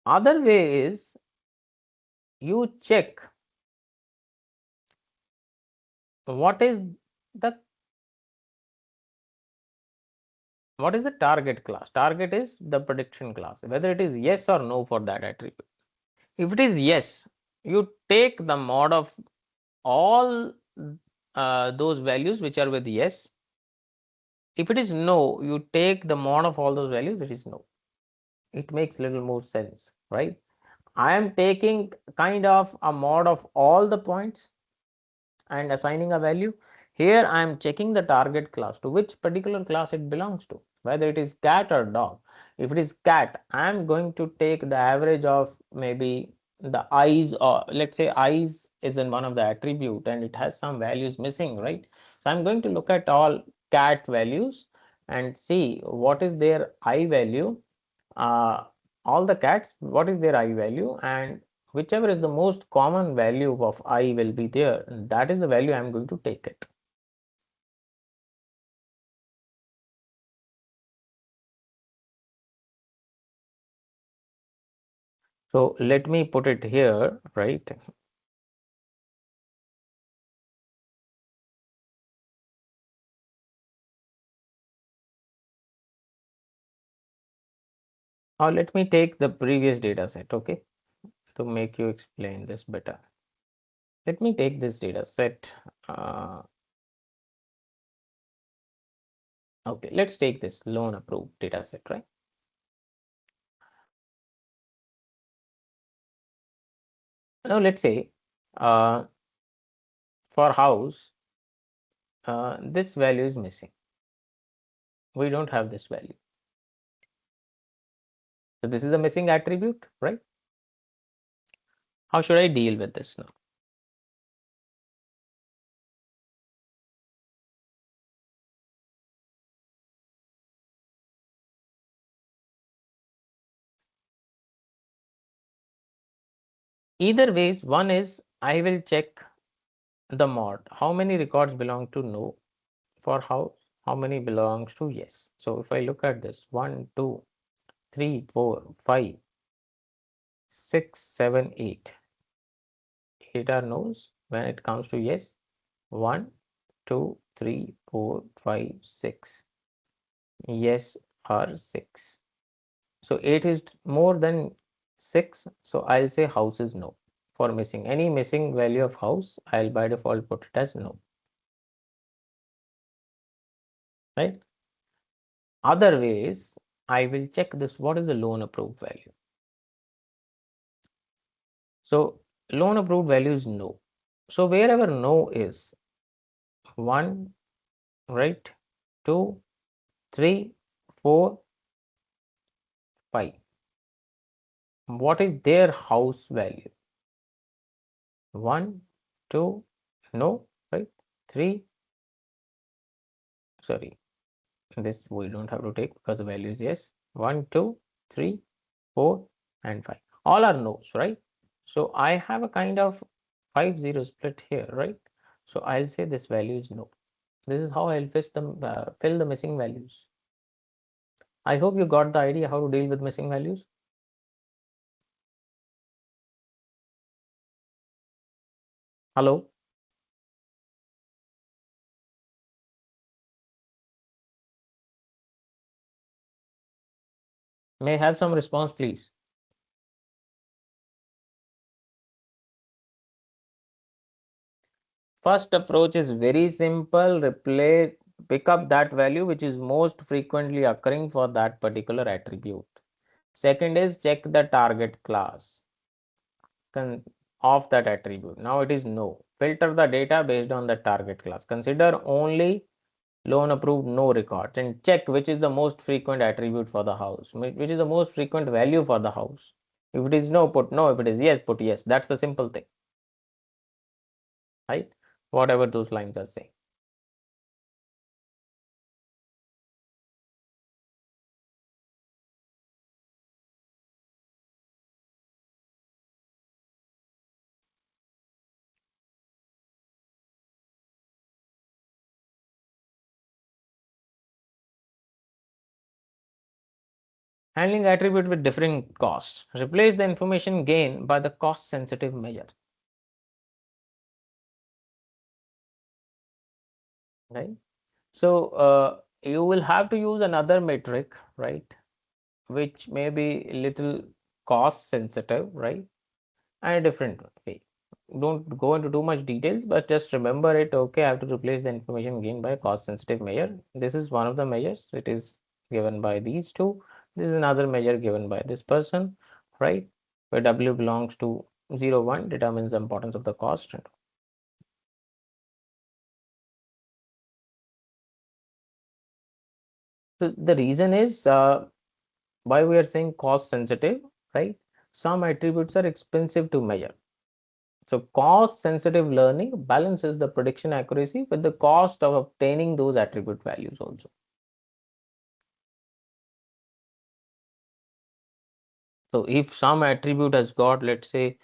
Other way is you check what is the target class. Target is the prediction class, whether it is yes or no for that attribute. If it is yes, you take the mod of all those values which are with yes. If it is no, you take the mod of all those values which is no. It makes little more sense, right? I am taking kind of a mod of all the points and assigning a value. Here I am checking the target class, to which particular class it belongs to, whether it is cat or dog. If it is cat, I am going to take the average of maybe the eyes, or let's say eyes is in one of the attribute and it has some values missing, right? So I'm going to look at all cat values and see what is their eye value, uh, all the cats, what is their eye value, and whichever is the most common value of I will be there, that is the value I am going to take it. So let me put it here, right? Or let me take the previous data set, okay, to make you explain this better. Let me take this data set. Okay, let's take this loan approved data set, right? Now let's say for house, this value is missing. We don't have this value. So this is a missing attribute, right? How should I deal with this now? Either ways, one is I will check the mod. How many records belong to no for house? How many belongs to yes? So if I look at this, 1, 2, 3, 4, 5, 6, 7, 8. 8 are no's when it comes to yes. 1, 2, 3, 4, 5, 6. Yes are 6. So 8 is more than 6. So I'll say house is no. For missing any missing value of house, I'll by default put it as no. Right? Other ways, I will check this. What is the loan approved value? So loan approved value is no. So wherever no is 1, right? 2, 3, 4, 5. What is their house value? 1, 2, no, right? 3, sorry. This we don't have to take because the value is yes. 1, 2, 3, 4, and 5. All are no's, right? So I have a kind of 5-0 split here, right? So I'll say this value is no. This is how I'll fill the missing values. I hope you got the idea how to deal with missing values. Hello? May I have some response, please? First approach is very simple. Pick up that value which is most frequently occurring for that particular attribute. Second is check the target class of that attribute. Now it is no. Filter the data based on the target class. Consider only loan approved no records and check which is the most frequent attribute for the house, which is the most frequent value for the house. If it is no, put no. If it is yes, put yes. That's the simple thing, right? Whatever those lines are saying. Handling attribute with differing costs. Replace the information gain by the cost sensitive measure. Right. So you will have to use another metric, right, which may be little cost sensitive, right, and a different way. Don't go into too much details, but just remember it. Okay, I have to replace the information gain by a cost sensitive measure. This is one of the measures. It is given by these two. This is another measure given by this person, right, where W belongs to 0, 1 determines the importance of the cost. So the reason is why we are saying cost sensitive, right? Some attributes are expensive to measure. So cost sensitive learning balances the prediction accuracy with the cost of obtaining those attribute values also. So if some attribute has got, let's say,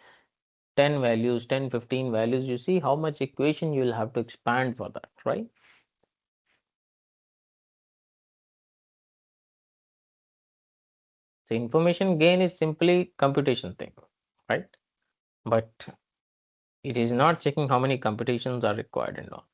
10 values, 10, 15 values, you see how much equation you will have to expand for that, right? So information gain is simply computation thing, right? But it is not checking how many computations are required and all.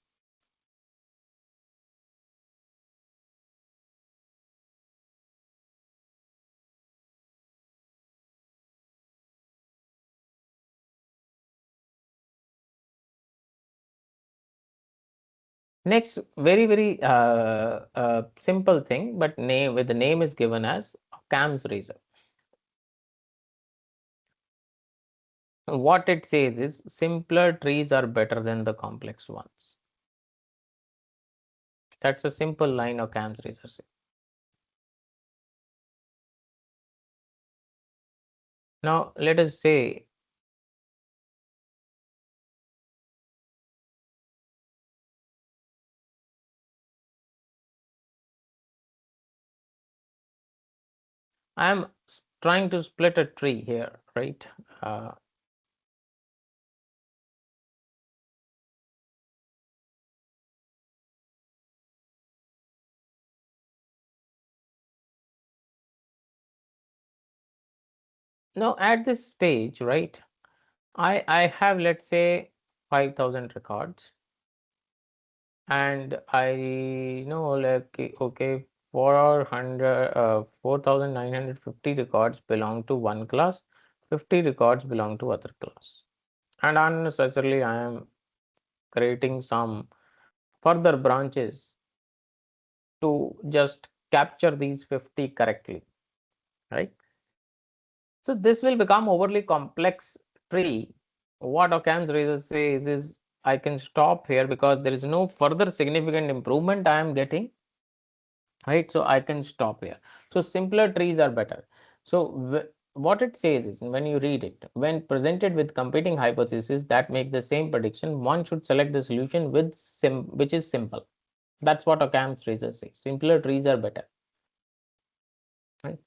Next, very simple thing, but name with the name is given as Occam's razor. What it says is simpler trees are better than the complex ones. That's a simple line Occam's razor says. Now let us say I am trying to split a tree here, right? Now at this stage, right? I have, let's say, 5,000 records, and I know, like, okay, 4,950 records belong to one class, 50 records belong to other class, and unnecessarily I am creating some further branches to just capture these 50 correctly, right? So this will become overly complex tree. What Occam's razor says is I can stop here because there is no further significant improvement I am getting, right? So I can stop here. So simpler trees are better. So what it says is, when you read it, when presented with competing hypotheses that make the same prediction, one should select the solution which is simple. That's what Occam's razor says. Simpler trees are better. Right?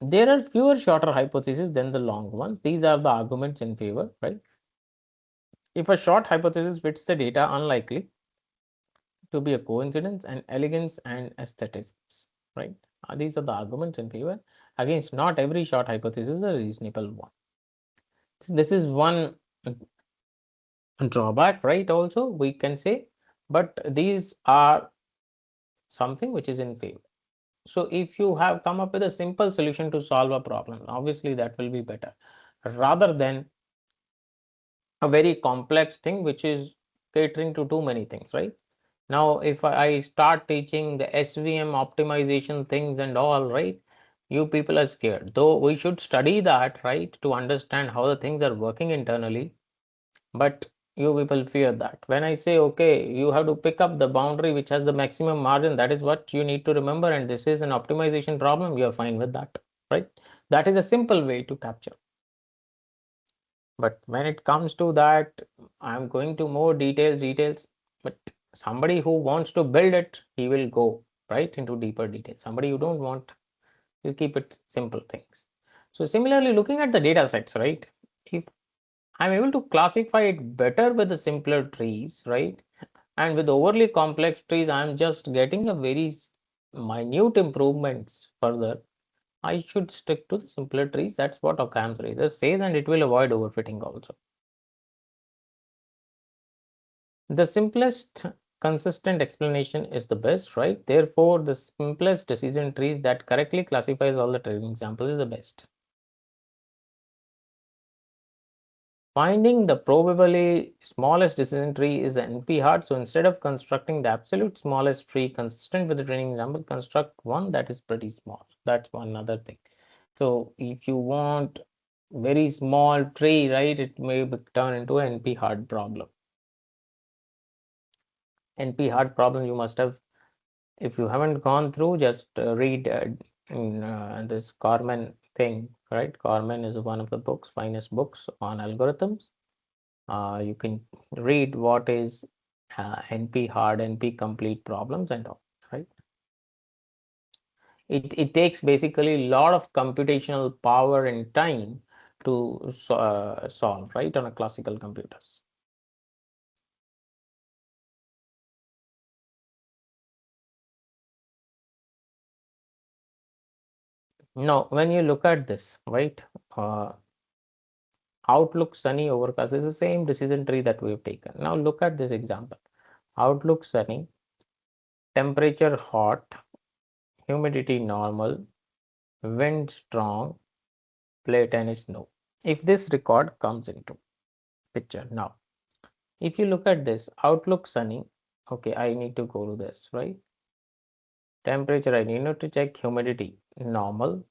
There are fewer shorter hypotheses than the long ones. These are the arguments in favor, right? If a short hypothesis fits the data, unlikely to be a coincidence, and elegance and aesthetics, right? These are the arguments in favor. Against, not every short hypothesis is a reasonable one. This is one drawback, right? Also, we can say, but these are something which is in favor. So if you have come up with a simple solution to solve a problem, obviously that will be better rather than a very complex thing which is catering to too many things, right? Now, if I start teaching the SVM optimization things and all, right, you people are scared. Though we should study that, right, to understand how the things are working internally. But you people fear that. When I say, okay, you have to pick up the boundary which has the maximum margin, that is what you need to remember. And this is an optimization problem. You are fine with that, right? That is a simple way to capture. But when it comes to that, I'm going to more details, but somebody who wants to build it, he will go right into deeper details. Somebody you don't want, you keep it simple things. So similarly, looking at the data sets, right? If I'm able to classify it better with the simpler trees, right? And with overly complex trees, I'm just getting a very minute improvements further. I should stick to the simpler trees. That's what Occam's razor says, and it will avoid overfitting also. The simplest consistent explanation is the best, right? Therefore, the simplest decision trees that correctly classifies all the training examples is the best. Finding the probably smallest decision tree is NP hard. So instead of constructing the absolute smallest tree consistent with the training example, construct one that is pretty small. That's one other thing. So if you want very small tree, right, it may turn into an NP hard problem. NP hard problem you must have, if you haven't gone through, just read this Corman thing, right? Corman is one of the books, finest books on algorithms. You can read what is NP hard, NP complete problems and all, right? It takes basically a lot of computational power and time to solve, right, on a classical computers. Now, when you look at this, right, outlook sunny, overcast is the same decision tree that we've taken. Now look at this example. Outlook sunny, temperature hot, humidity normal, wind strong, play tennis no. If this record comes into picture now, if you look at this outlook sunny, okay, I need to go to this, right? Temperature, I need to check humidity normal,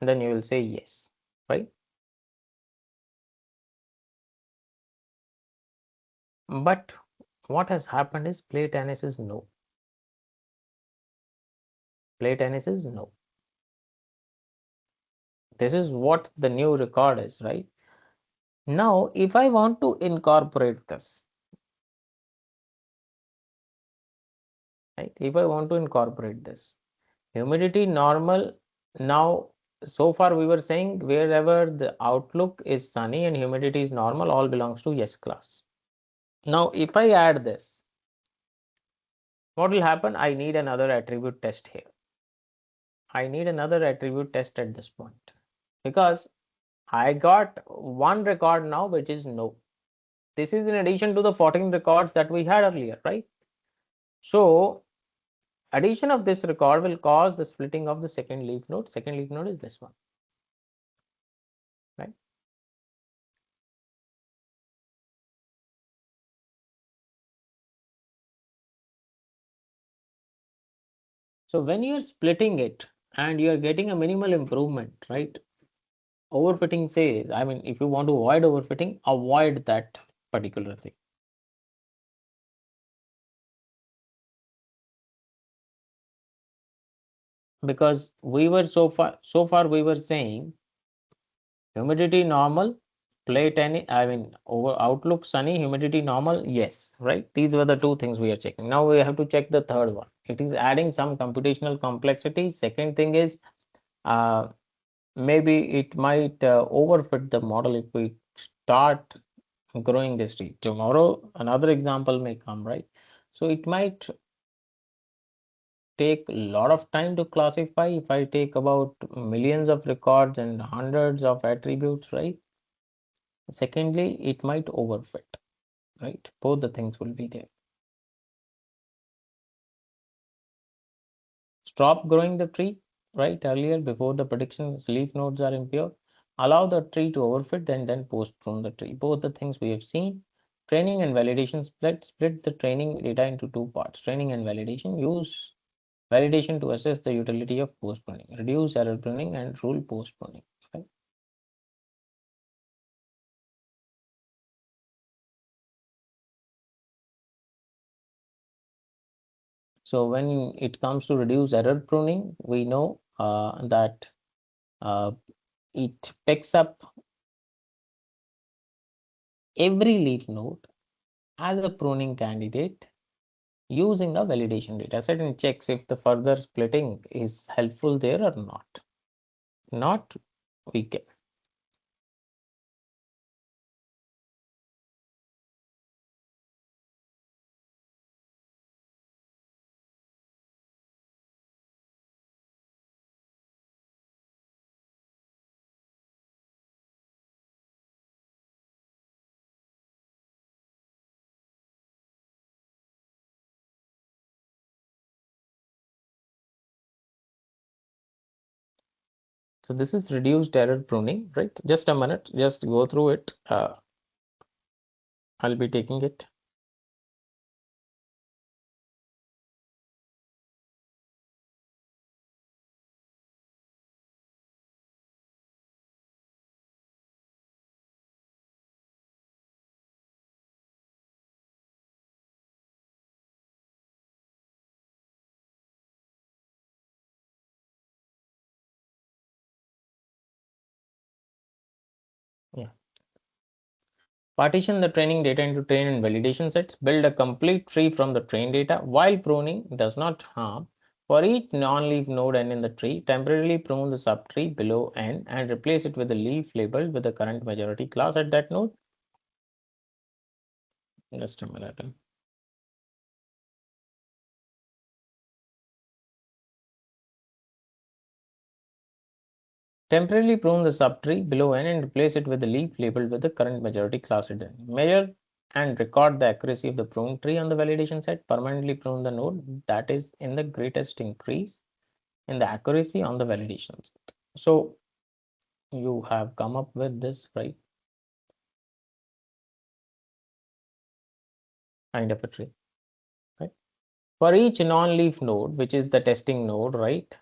then you will say yes, right? But what has happened is play tennis is no. Play tennis is no. This is what the new record is, right? Now, if I want to incorporate this, right? If I want to incorporate this, humidity normal. Now, so far we were saying wherever the outlook is sunny and humidity is normal, all belongs to yes class. Now, if I add this, what will happen? I need another attribute test here. I need another attribute test at this point because I got one record now, which is no. This is in addition to the 14 records that we had earlier, right? So addition of this record will cause the splitting of the second leaf node. Second leaf node is this one, right? So when you're splitting it and you're getting a minimal improvement, right? Overfitting says, I mean, if you want to avoid overfitting, avoid that particular thing. Because we were so far we were saying humidity normal, plate any, I mean, over outlook sunny, humidity normal, yes, right? These were the two things we are checking. Now we have to check the third one. It is adding some computational complexity. Second thing is, maybe it might overfit the model if we start growing this tree. Tomorrow, another example may come, right? So it might take a lot of time to classify if I take about millions of records and hundreds of attributes, right? Secondly, it might overfit, right? Both the things will be there. Stop growing the tree, right? Earlier, before the predictions, leaf nodes are impure. Allow the tree to overfit, then post prune the tree. Both the things we have seen. Training and validation split the training data into two parts. Training and validation. Use validation to assess the utility of post pruning. Reduce error pruning and rule post pruning. Right? So when it comes to reduce error pruning, we know that uh, it picks up every leaf node as a pruning candidate using a validation data set and checks if the further splitting is helpful there or not. Not, we can. So this is reduced error pruning, right? Just a minute, just go through it. I'll be taking it. Yeah. Partition the training data into train and validation sets. Build a complete tree from the train data. While pruning does not harm, for each non-leaf node n in the tree, temporarily prune the subtree below n and replace it with a leaf labeled with the current majority class at that node. Just a minute. Temporarily prune the subtree below n and replace it with a leaf labeled with the current majority class at n. Measure and record the accuracy of the prune tree on the validation set. Permanently prune the node that is in the greatest increase in the accuracy on the validation set. So you have come up with this, right? Kind of a tree, right? For each non-leaf node, which is the testing node, right?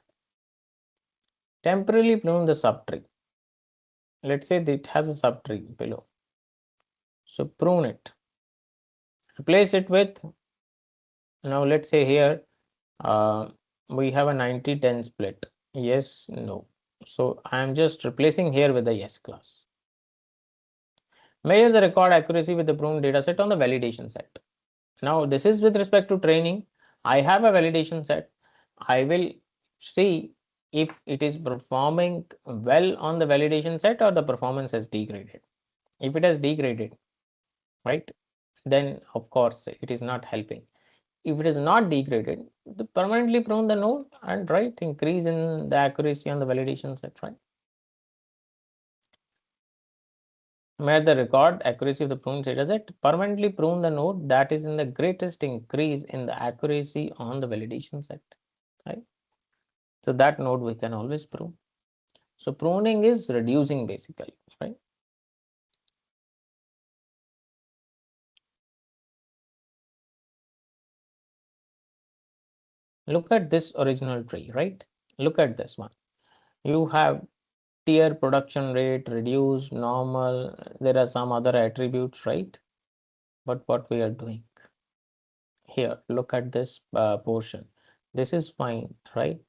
Temporarily prune the subtree. Let's say that it has a subtree below. So prune it. Replace it with, now let's say here, we have a 90-10 split. Yes, no. So I am just replacing here with the yes class. Measure the record accuracy with the prune dataset on the validation set. Now this is with respect to training. I have a validation set. I will see if it is performing well on the validation set or the performance has degraded. If it has degraded, right, then of course it is not helping. If it is not degraded, the permanently prune the node and right increase in the accuracy on the validation set, right? Measure the record accuracy of the prune data set. Permanently prune the node that is in the greatest increase in the accuracy on the validation set, right? So that node we can always prune. So pruning is reducing basically, right? Look at this original tree, right? Look at this one. You have tier production rate, reduce, normal. There are some other attributes, right? But what we are doing here, look at this portion. This is fine, right?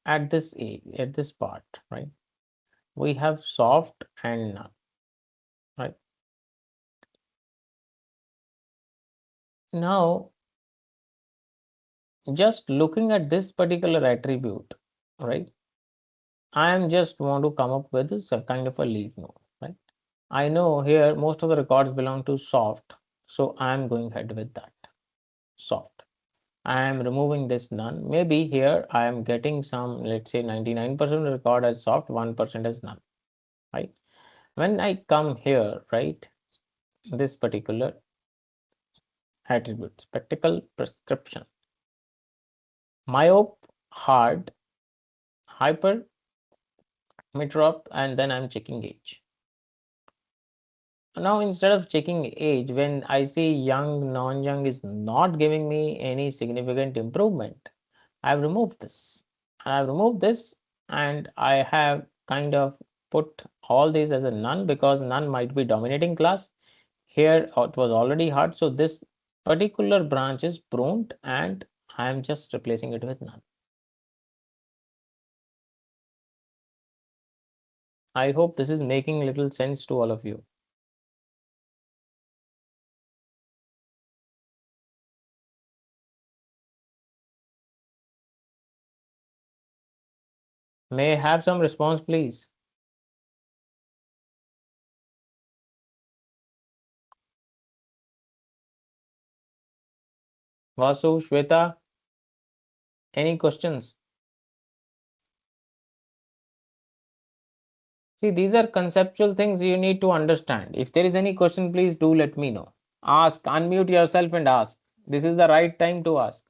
At this part, right? We have soft and none. right? Now, just looking at this particular attribute, right? I am just want to come up with this kind of a leaf node, right? I know here most of the records belong to soft, so I am going ahead with that soft. I am removing this none. Maybe here I am getting some, let's say 99% record as soft, 1% as none, right? When I come here, right, this particular attribute, spectacle prescription, myope, hard, hyper, metrop, and then I'm checking age. Now, instead of checking age, when I see young, non-young is not giving me any significant improvement, I've removed this. I've removed this and I have kind of put all these as a none because none might be dominating class. Here it was already hard, so this particular branch is pruned and I am just replacing it with none. I hope this is making little sense to all of you. May I have some response, please? Vasu, Shweta, any questions? See, these are conceptual things you need to understand. If there is any question, please do let me know. Ask, unmute yourself and ask. This is the right time to ask.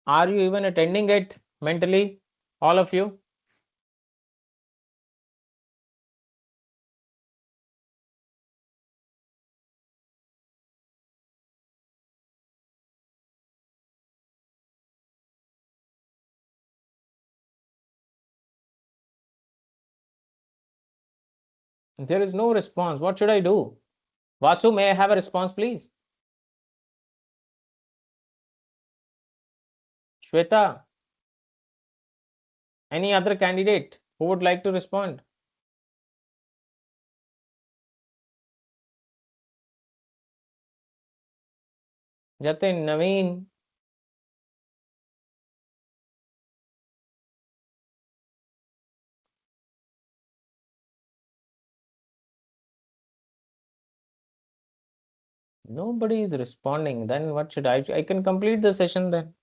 Are you even attending it mentally, all of you? There is no response. What should I do? Vasu, may I have a response, please? Shweta, any other candidate who would like to respond? Jatin, Naveen, nobody is responding. Then what should I can complete the session then.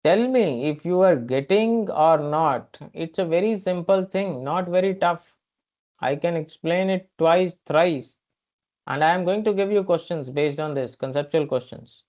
Tell me if you are getting or not. It's a very simple thing, not very tough. I can explain it twice, thrice, and I am going to give you questions based on this, conceptual questions.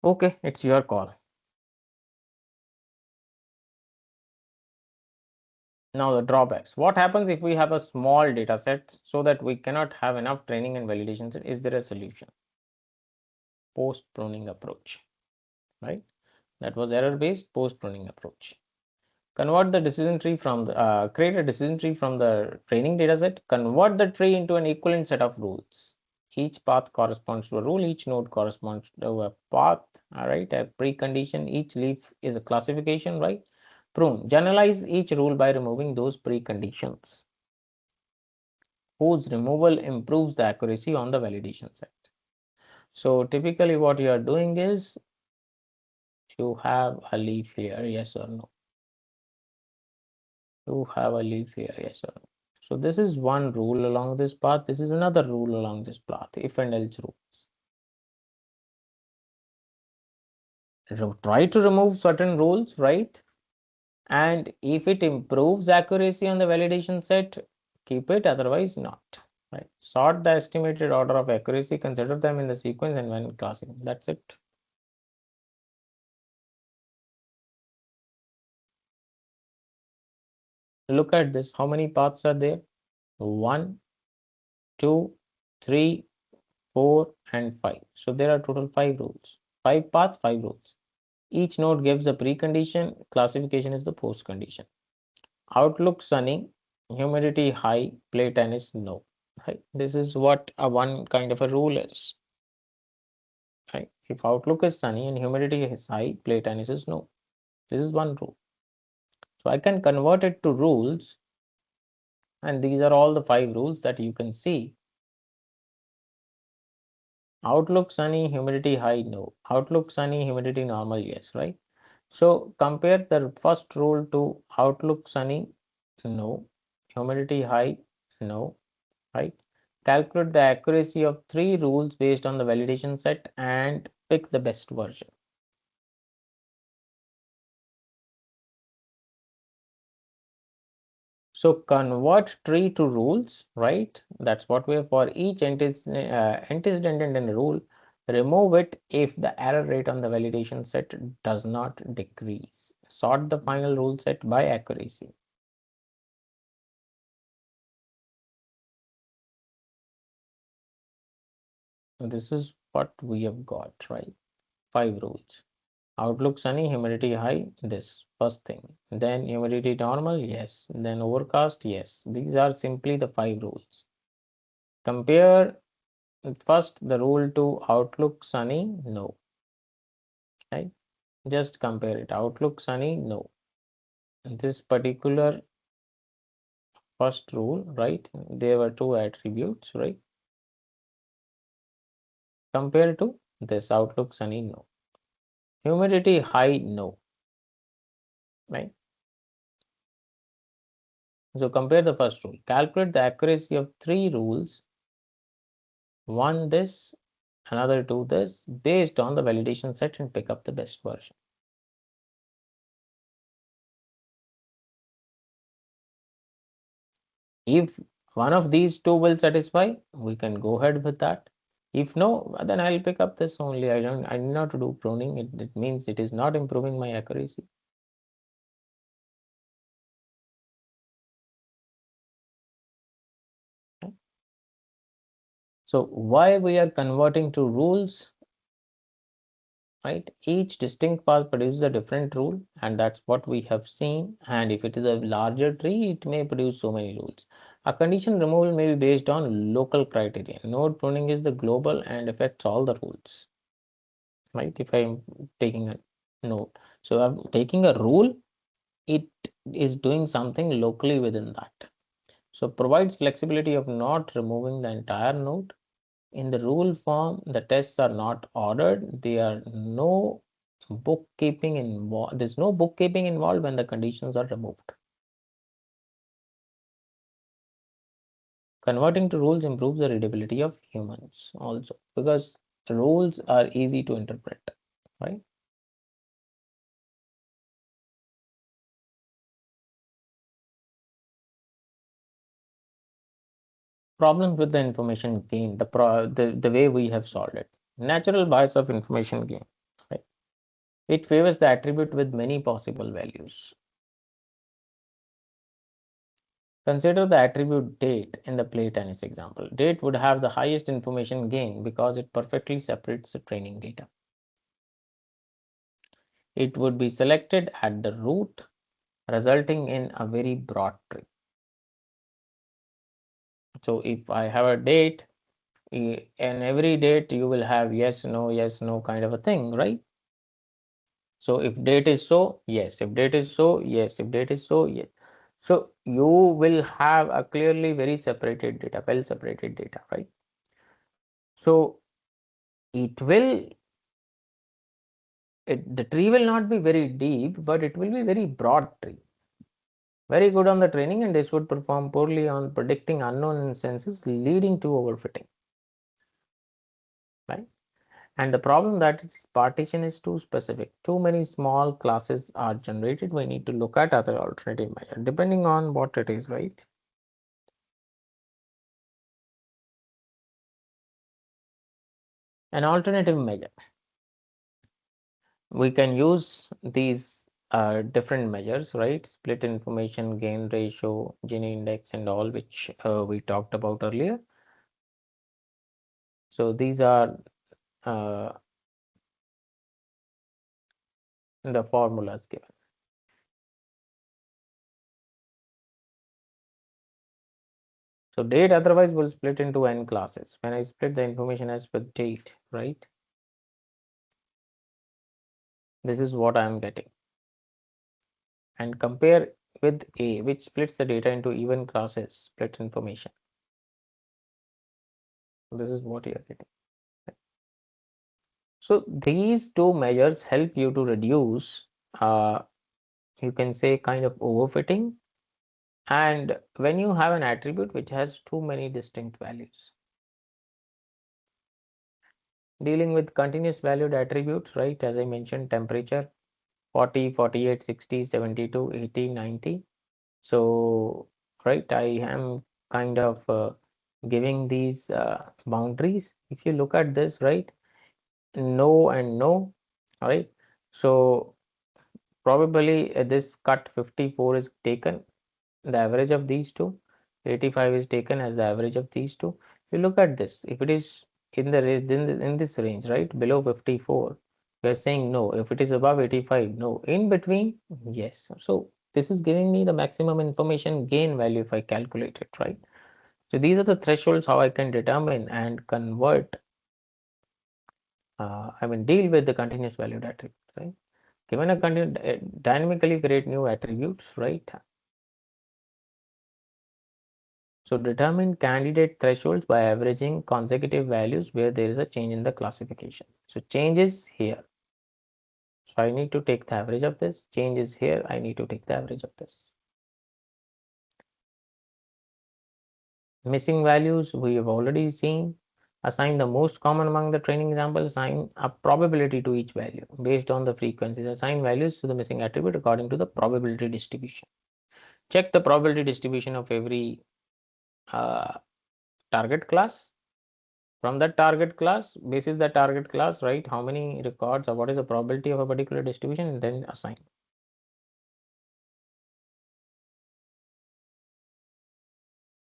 Okay, it's your call. Now the drawbacks. What happens if we have a small data set so that we cannot have enough training and validation? Is there a solution? Post pruning approach, right? That was error based post pruning approach. Convert the decision tree from the, create a decision tree from the training data set. Convert the tree into an equivalent set of rules. Each path corresponds to a rule. Each node corresponds to a path. All right, a precondition. Each leaf is a classification, right? Prune. Generalize each rule by removing those preconditions, whose removal improves the accuracy on the validation set. So typically what you are doing is you have a leaf here, yes or no? You have a leaf here, yes or no? So this is one rule along this path. This is another rule along this path, if and else rules. So try to remove certain rules, right? And if it improves accuracy on the validation set, keep it, otherwise not. Right. Sort the estimated order of accuracy, consider them in the sequence and when classing. That's it. Look at this. How many paths are there? 1, 2, 3, 4, and 5. So there are total 5 rules. 5 paths, 5 rules. Each node gives a precondition. Classification is the post condition. Outlook sunny, humidity high, play tennis no. Right? This is what a one kind of a rule is. Right? If outlook is sunny and humidity is high, play tennis is no. This is one rule. So I can convert it to rules, and these are all the 5 rules that you can see. Outlook sunny, humidity high, no. Outlook sunny, humidity normal, yes, right? So compare the first rule to outlook sunny, no. Humidity high, no, right? Calculate the accuracy of 3 rules based on the validation set and pick the best version. So convert tree to rules, right? That's what we have for each antecedent in a rule. Remove it if the error rate on the validation set does not decrease. Sort the final rule set by accuracy. This is what we have got, right? 5 rules. Outlook sunny, humidity high, this first thing. Then humidity normal, yes. Then overcast, yes. These are simply the 5 rules. Compare first the rule to outlook sunny, no. Right? Just compare it. Outlook sunny, no. This particular first rule, right? There were 2 attributes, right? Compare to this outlook sunny, no. Humidity high, no. Right? So compare the first rule. Calculate the accuracy of 3 rules. One this, another do this, based on the validation set and pick up the best version. If one of these 2 will satisfy, we can go ahead with that. If no, then I'll pick up this only. I need not to do pruning. It means it is not improving my accuracy. Okay. So why we are converting to rules? Right, each distinct path produces a different rule, and that's what we have seen. And if it is a larger tree, it may produce so many rules. A condition removal may be based on local criteria. Node pruning is the global and affects all the rules. Right, if I'm taking a node, so I'm taking a rule, it is doing something locally within that. So provides flexibility of not removing the entire node. In the rule form, the tests are not ordered. There are no bookkeeping involved. There's no bookkeeping involved when the conditions are removed. Converting to rules improves the readability of humans also, because rules are easy to interpret, right? Problems with the information gain, the way we have solved it. Natural bias of information gain, right? It favors the attribute with many possible values. Consider the attribute date in the play tennis example. Date would have the highest information gain because it perfectly separates the training data. It would be selected at the root, resulting in a very broad tree. So if I have a date, and every date you will have yes, no kind of a thing, right? So if date is so, yes. If date is so, yes. If date is so, yes. So you will have a clearly very separated data, well separated data, right? So it will, the tree will not be very deep, but it will be very broad tree. Very good on the training, and this would perform poorly on predicting unknown instances, leading to overfitting. Right? And the problem that its partition is too specific. Too many small classes are generated. We need to look at other alternative measure, depending on what it is, right? An alternative measure. We can use these different measures, right? Split information gain ratio, Gini index, and all, which we talked about earlier. So these are the formulas given. So date otherwise will split into n classes. When I split the information as with date, right? This is what I am getting. And compare with A, which splits the data into even classes, split information. This is what you are getting. So these two measures help you to reduce, you can say, kind of overfitting. And when you have an attribute which has too many distinct values. Dealing with continuous valued attributes, right? As I mentioned, temperature, 40, 48, 60, 72, 80, 90. So, right, I am kind of giving these boundaries. If you look at this, right, no and no, right? So probably this cut 54 is taken, the average of these two. 85 is taken as the average of these two. If you look at this, if it is in the in this range, right, below 54, we are saying no. If it is above 85, no. In between, yes. So this is giving me the maximum information gain value if I calculate it, right? So these are the thresholds how I can determine and convert, deal with the continuous valued attributes, right? Given a dynamically create new attributes, right? So determine candidate thresholds by averaging consecutive values where there is a change in the classification. So change is here. So I need to take the average of this. Change is here. I need to take the average of this. Missing values we have already seen. Assign the most common among the training examples. Assign a probability to each value based on the frequencies. Assign values to the missing attribute according to the probability distribution. Check the probability distribution of every target class. From that target class, basis the target class, right? How many records or what is the probability of a particular distribution, and then assign.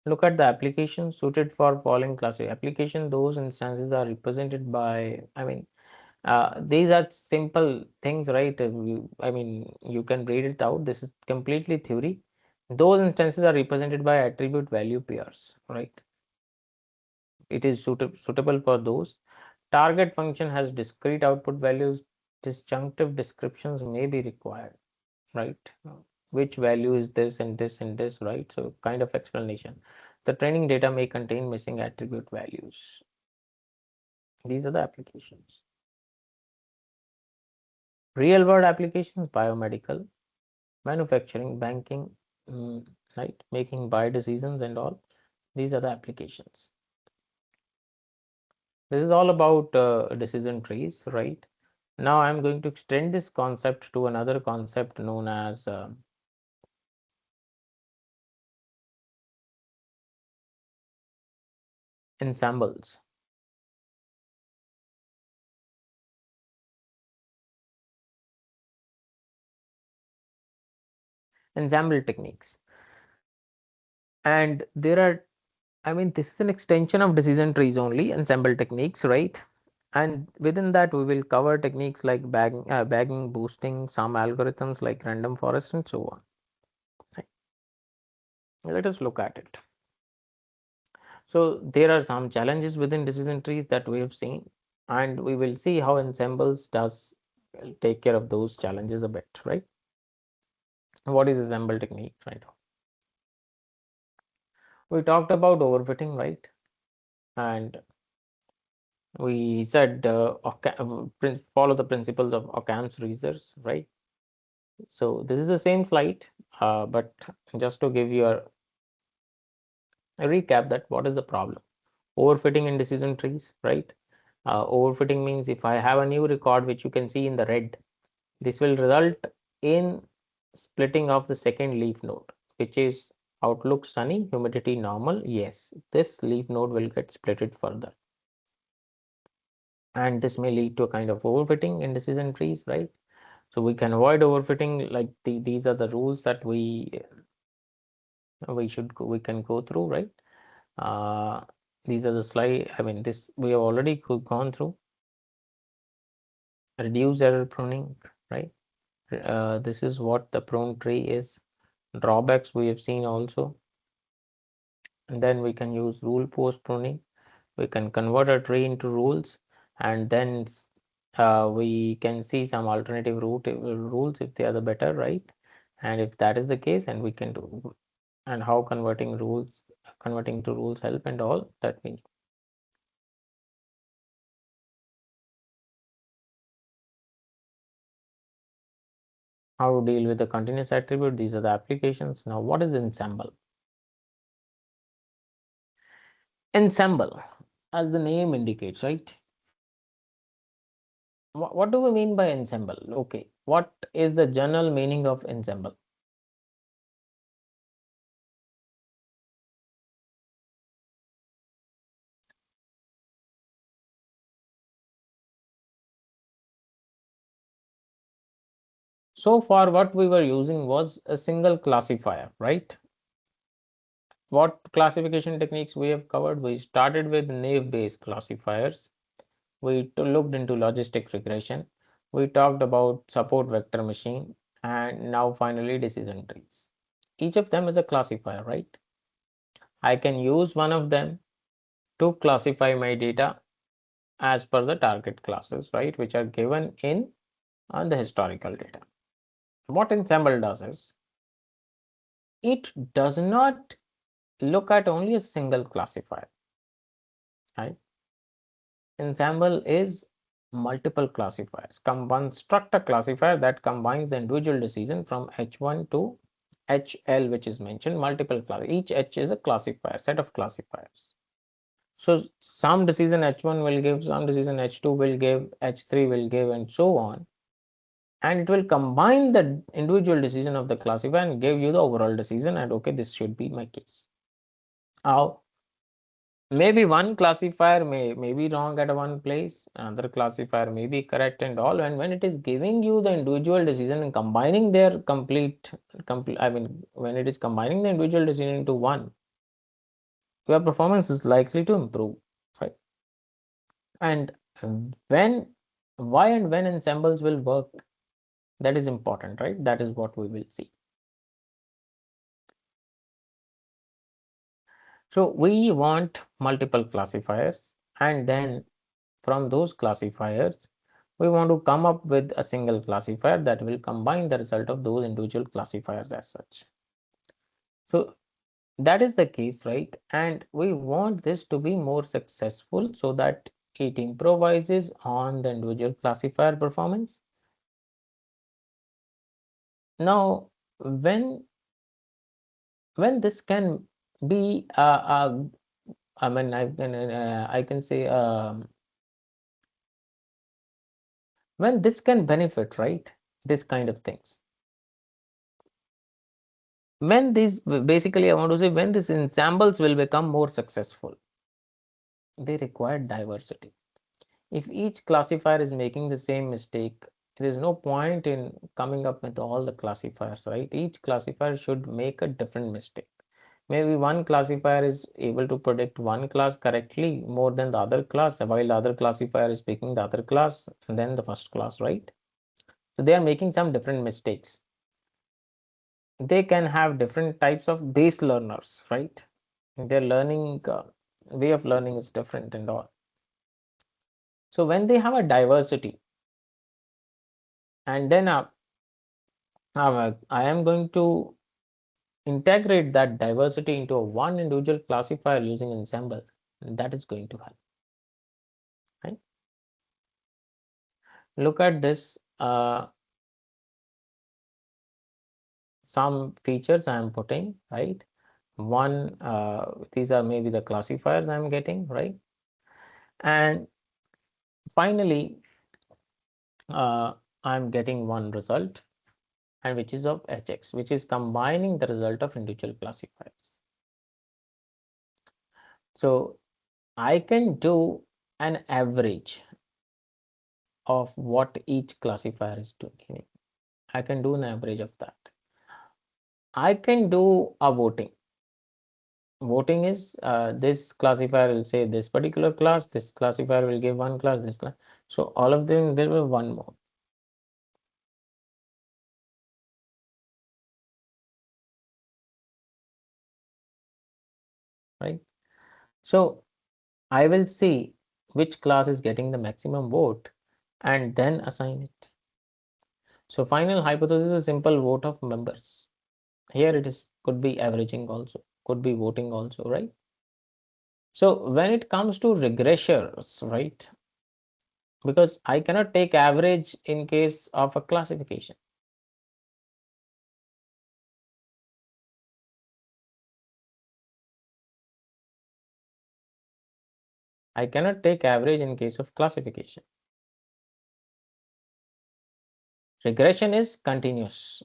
Look at the application suited for following classes. Application, those instances are represented by, these are simple things, right? You can read it out. This is completely theory. Those instances are represented by attribute value pairs, right? It is suitable for those. Target function has discrete output values. Disjunctive descriptions may be required, right? Which value is this and this and this, right? So kind of explanation. The training data may contain missing attribute values. These are the applications. Real world applications, biomedical, manufacturing, banking, right? Making buy decisions and all. These are the applications. This is all about decision trees, right? Now I'm going to extend this concept to another concept known as ensembles. Ensemble techniques. And there are, this is an extension of decision trees only, ensemble techniques, right? And within that, we will cover techniques like bagging, boosting, some algorithms like random forest, and so on. Right. Let us look at it. So there are some challenges within decision trees that we have seen, and we will see how ensembles does take care of those challenges a bit, right? What is ensemble technique, right? We talked about overfitting, right? And we said follow the principles of Occam's razors, right? So this is the same slide, but just to give you a recap that what is the problem. Overfitting in decision trees, right? Overfitting means if I have a new record, which you can see in the red, this will result in splitting of the second leaf node, which is outlook sunny, humidity normal. Yes, this leaf node will get splitted further. And this may lead to a kind of overfitting in decision trees, right? So we can avoid overfitting, like these are the rules that we can go through, right? These are the slide. I mean, this we have already gone through. Reduce error pruning, right? This is what the prune tree is. Drawbacks we have seen also. And then we can use rule post pruning. We can convert a tree into rules, and then we can see some alternative rules if they are the better, right? And if that is the case, and we can do, and how converting to rules help and all that means. How to deal with the continuous attribute. These are the applications. Now, what is ensemble? Ensemble, as the name indicates, right? What do we mean by ensemble? Okay, what is the general meaning of ensemble? So far, what we were using was a single classifier, right? What classification techniques we have covered? We started with naive-based classifiers. We looked into logistic regression. We talked about support vector machine, and now finally decision trees. Each of them is a classifier, right? I can use one of them to classify my data as per the target classes, right, which are given in the historical data. What ensemble does is it does not look at only a single classifier, right? Ensemble is multiple classifiers. Construct a classifier that combines the individual decision from H1 to HL, which is mentioned, multiple class. Each H is a classifier, set of classifiers. So some decision H1 will give, some decision H2 will give, H3 will give, and so on. And it will combine the individual decision of the classifier and give you the overall decision. And okay, this should be my case. Now, maybe one classifier may be wrong at one place, another classifier may be correct and all. And when it is giving you the individual decision and combining their complete, I mean, when it is combining the individual decision into one, your performance is likely to improve, right? And when, why and when ensembles will work, that is important, right? That is what we will see. So we want multiple classifiers, and then from those classifiers, we want to come up with a single classifier that will combine the result of those individual classifiers as such. So that is the case, right? And we want this to be more successful so that it improvises on the individual classifier performance. Now, when this can be I mean, I can say when this can benefit, right? This kind of things. When these, basically, I want to say when these ensembles will become more successful, they require diversity. If each classifier is making the same mistake, there is no point in coming up with all the classifiers, right? Each classifier should make a different mistake. Maybe one classifier is able to predict one class correctly more than the other class, while the other classifier is picking the other class and then the first class, right? So they are making some different mistakes. They can have different types of base learners, right? Their learning way of learning is different and all. So when they have a diversity, and then I am going to integrate that diversity into a one individual classifier using ensemble, that is going to help, right? Look at this. Some features I am putting, right? One, these are maybe the classifiers I'm getting, right? And finally, I'm getting one result, and which is of Hx, which is combining the result of individual classifiers. So I can do an average of what each classifier is doing. I can do an average of that. I can do a voting. Voting is this classifier will say this particular class, this classifier will give one class, this class. So all of them give one more. Right? So I will see which class is getting the maximum vote and then assign it. So final hypothesis is a simple vote of members. Here it is, could be averaging also, could be voting also, right? So when it comes to regressors, right? Because I cannot take average in case of a classification. I cannot take average in case of classification. Regression is continuous.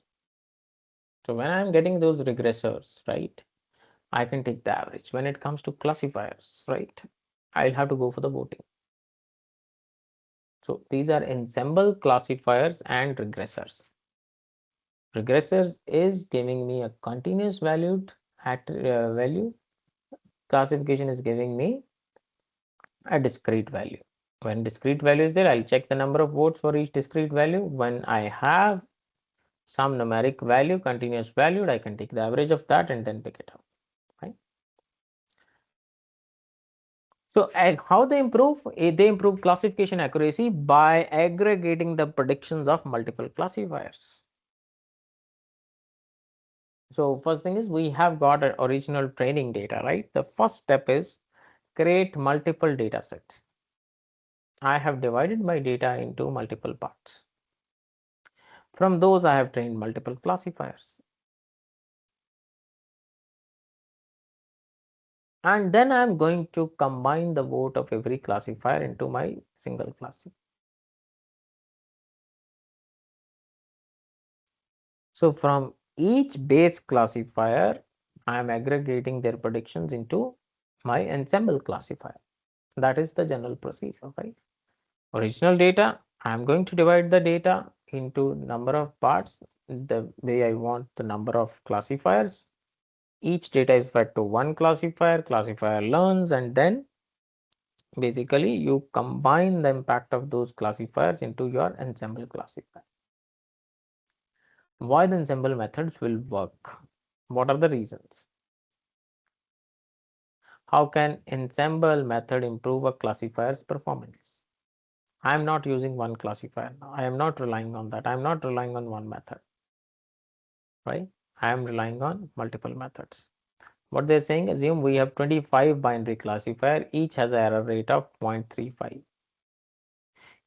So when I'm getting those regressors, right, I can take the average. When it comes to classifiers, right, I'll have to go for the voting. So these are ensemble classifiers and regressors. Regressors is giving me a continuous valued value. Classification is giving me a discrete value. When discrete value is there, I'll check the number of votes for each discrete value. When I have some numeric value, continuous valued, I can take the average of that and then pick it up. Right? So how they improve? They improve classification accuracy by aggregating the predictions of multiple classifiers. So first thing is we have got an original training data, right? The first step is create multiple data sets. I have divided my data into multiple parts. From those, I have trained multiple classifiers. And then I'm going to combine the vote of every classifier into my single classifier. So from each base classifier, I am aggregating their predictions into my ensemble classifier. That is the general procedure, right? Original data, I am going to divide the data into number of parts the way I want the number of classifiers. Each data is fed to one classifier, classifier learns, and then basically you combine the impact of those classifiers into your ensemble classifier. Why the ensemble methods will work? What are the reasons? How can ensemble method improve a classifier's performance? I am not using one classifier. I am not relying on that. I am not relying on one method, right? I am relying on multiple methods. What they're saying, assume we have 25 binary classifier, each has an error rate of 0.35.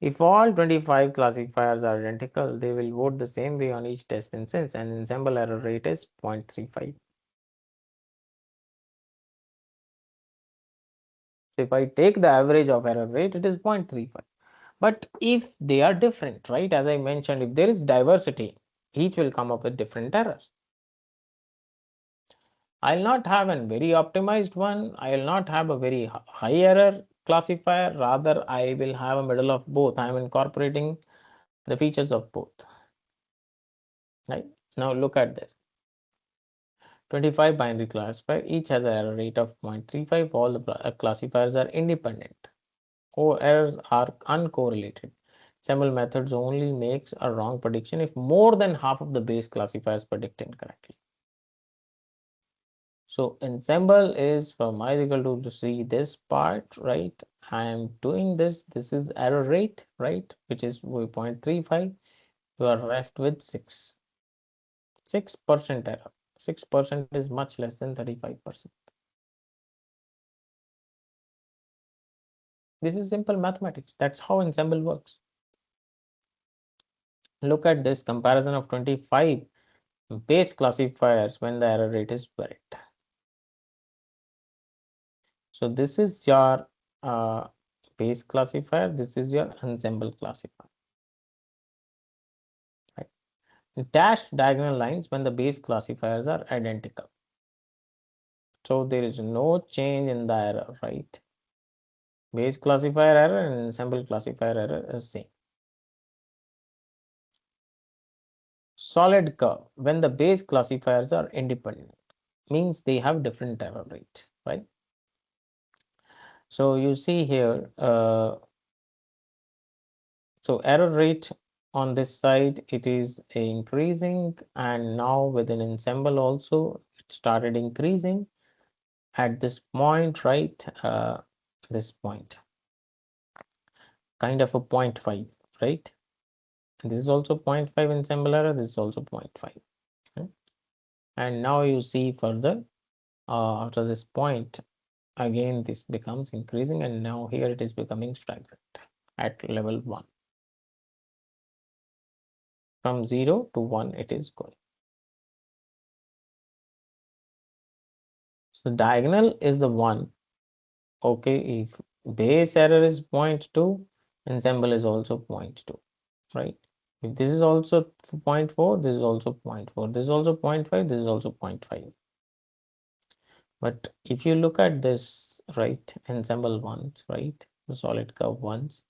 If all 25 classifiers are identical, they will vote the same way on each test instance and ensemble error rate is 0.35. So if I take the average of error rate, it is 0.35. But if they are different, right, as I mentioned, if there is diversity, each will come up with different errors. I'll not have a very optimized one. I will not have a very high error classifier. Rather, I will have a middle of both. I am incorporating the features of both. Right? Now look at this. 25 binary classifier, each has an error rate of 0.35. All the classifiers are independent. Errors are uncorrelated. Ensemble methods only makes a wrong prediction if more than half of the base classifiers predict incorrectly. So ensemble is from I equal to see this part, right? I am doing this. This is error rate, right? Which is 0.35. You are left with 6% error. 6% is much less than 35%. This is simple mathematics. That's how ensemble works. Look at this comparison of 25 base classifiers when the error rate is varied. So this is your base classifier. This is your ensemble classifier. Right? Dashed diagonal lines when the base classifiers are identical. So there is no change in the error, right? Base classifier error and ensemble classifier error is same. Solid curve when the base classifiers are independent. means they have different error rate, right? So you see here, so error rate on this side, it is increasing, and now with an ensemble also, it started increasing at this point, right? This point, kind of a 0.5, right? This is also 0.5 ensemble error, this is also 0.5. Right? And now you see further, after this point, again this becomes increasing, and now here it is becoming stagnant at level 1. From 0 to 1 it is going. So diagonal is the one. Okay, if base error is 0.2, ensemble is also 0.2, right? If this is also 0.4, this is also 0.4, this is also 0.5, this is also 0.5. But if you look at this, right, ensemble ones, right, the solid curve ones,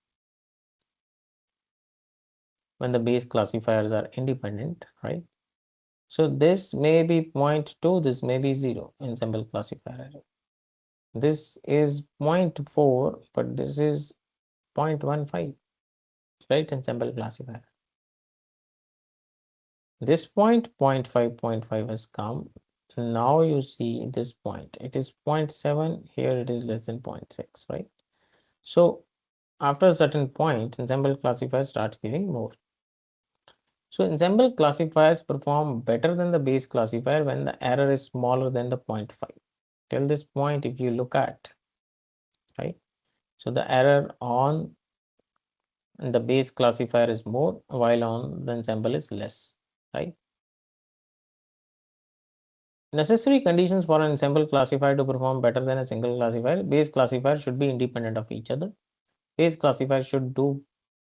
when the base classifiers are independent, right? So this may be 0.2, this may be 0 ensemble classifier error. This is 0.4, but this is 0.15, right, ensemble classifier. This point, 0.5, 0.5 has come. Now you see this point, it is 0.7, here it is less than 0.6, right? So after a certain point, ensemble classifier starts giving more. So ensemble classifiers perform better than the base classifier when the error is smaller than the 0.5. Till this point, if you look at, right, so the error on the base classifier is more, while on the ensemble is less, right? Necessary conditions for an ensemble classifier to perform better than a single classifier: base classifier should be independent of each other. Base classifier should do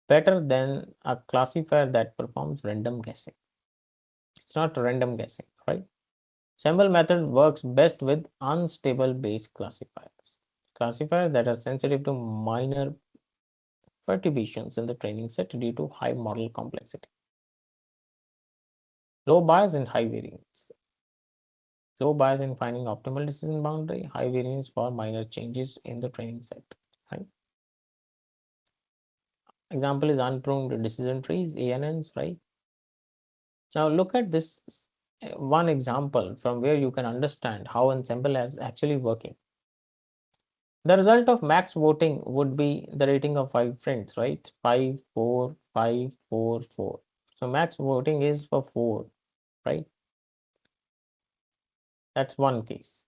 better than a classifier that performs random guessing. It's not random guessing, right? Ensemble method works best with unstable base classifiers. Classifiers that are sensitive to minor perturbations in the training set due to high model complexity. Low bias and high variance. Low bias in finding optimal decision boundary, high variance for minor changes in the training set. Right? Example is unpruned decision trees, ANNs, right? Now look at this one example from where you can understand how ensemble is actually working. The result of max voting would be the rating of 5 friends, right? 5, 4, 5, 4, 4. So max voting is for 4, right? That's one case.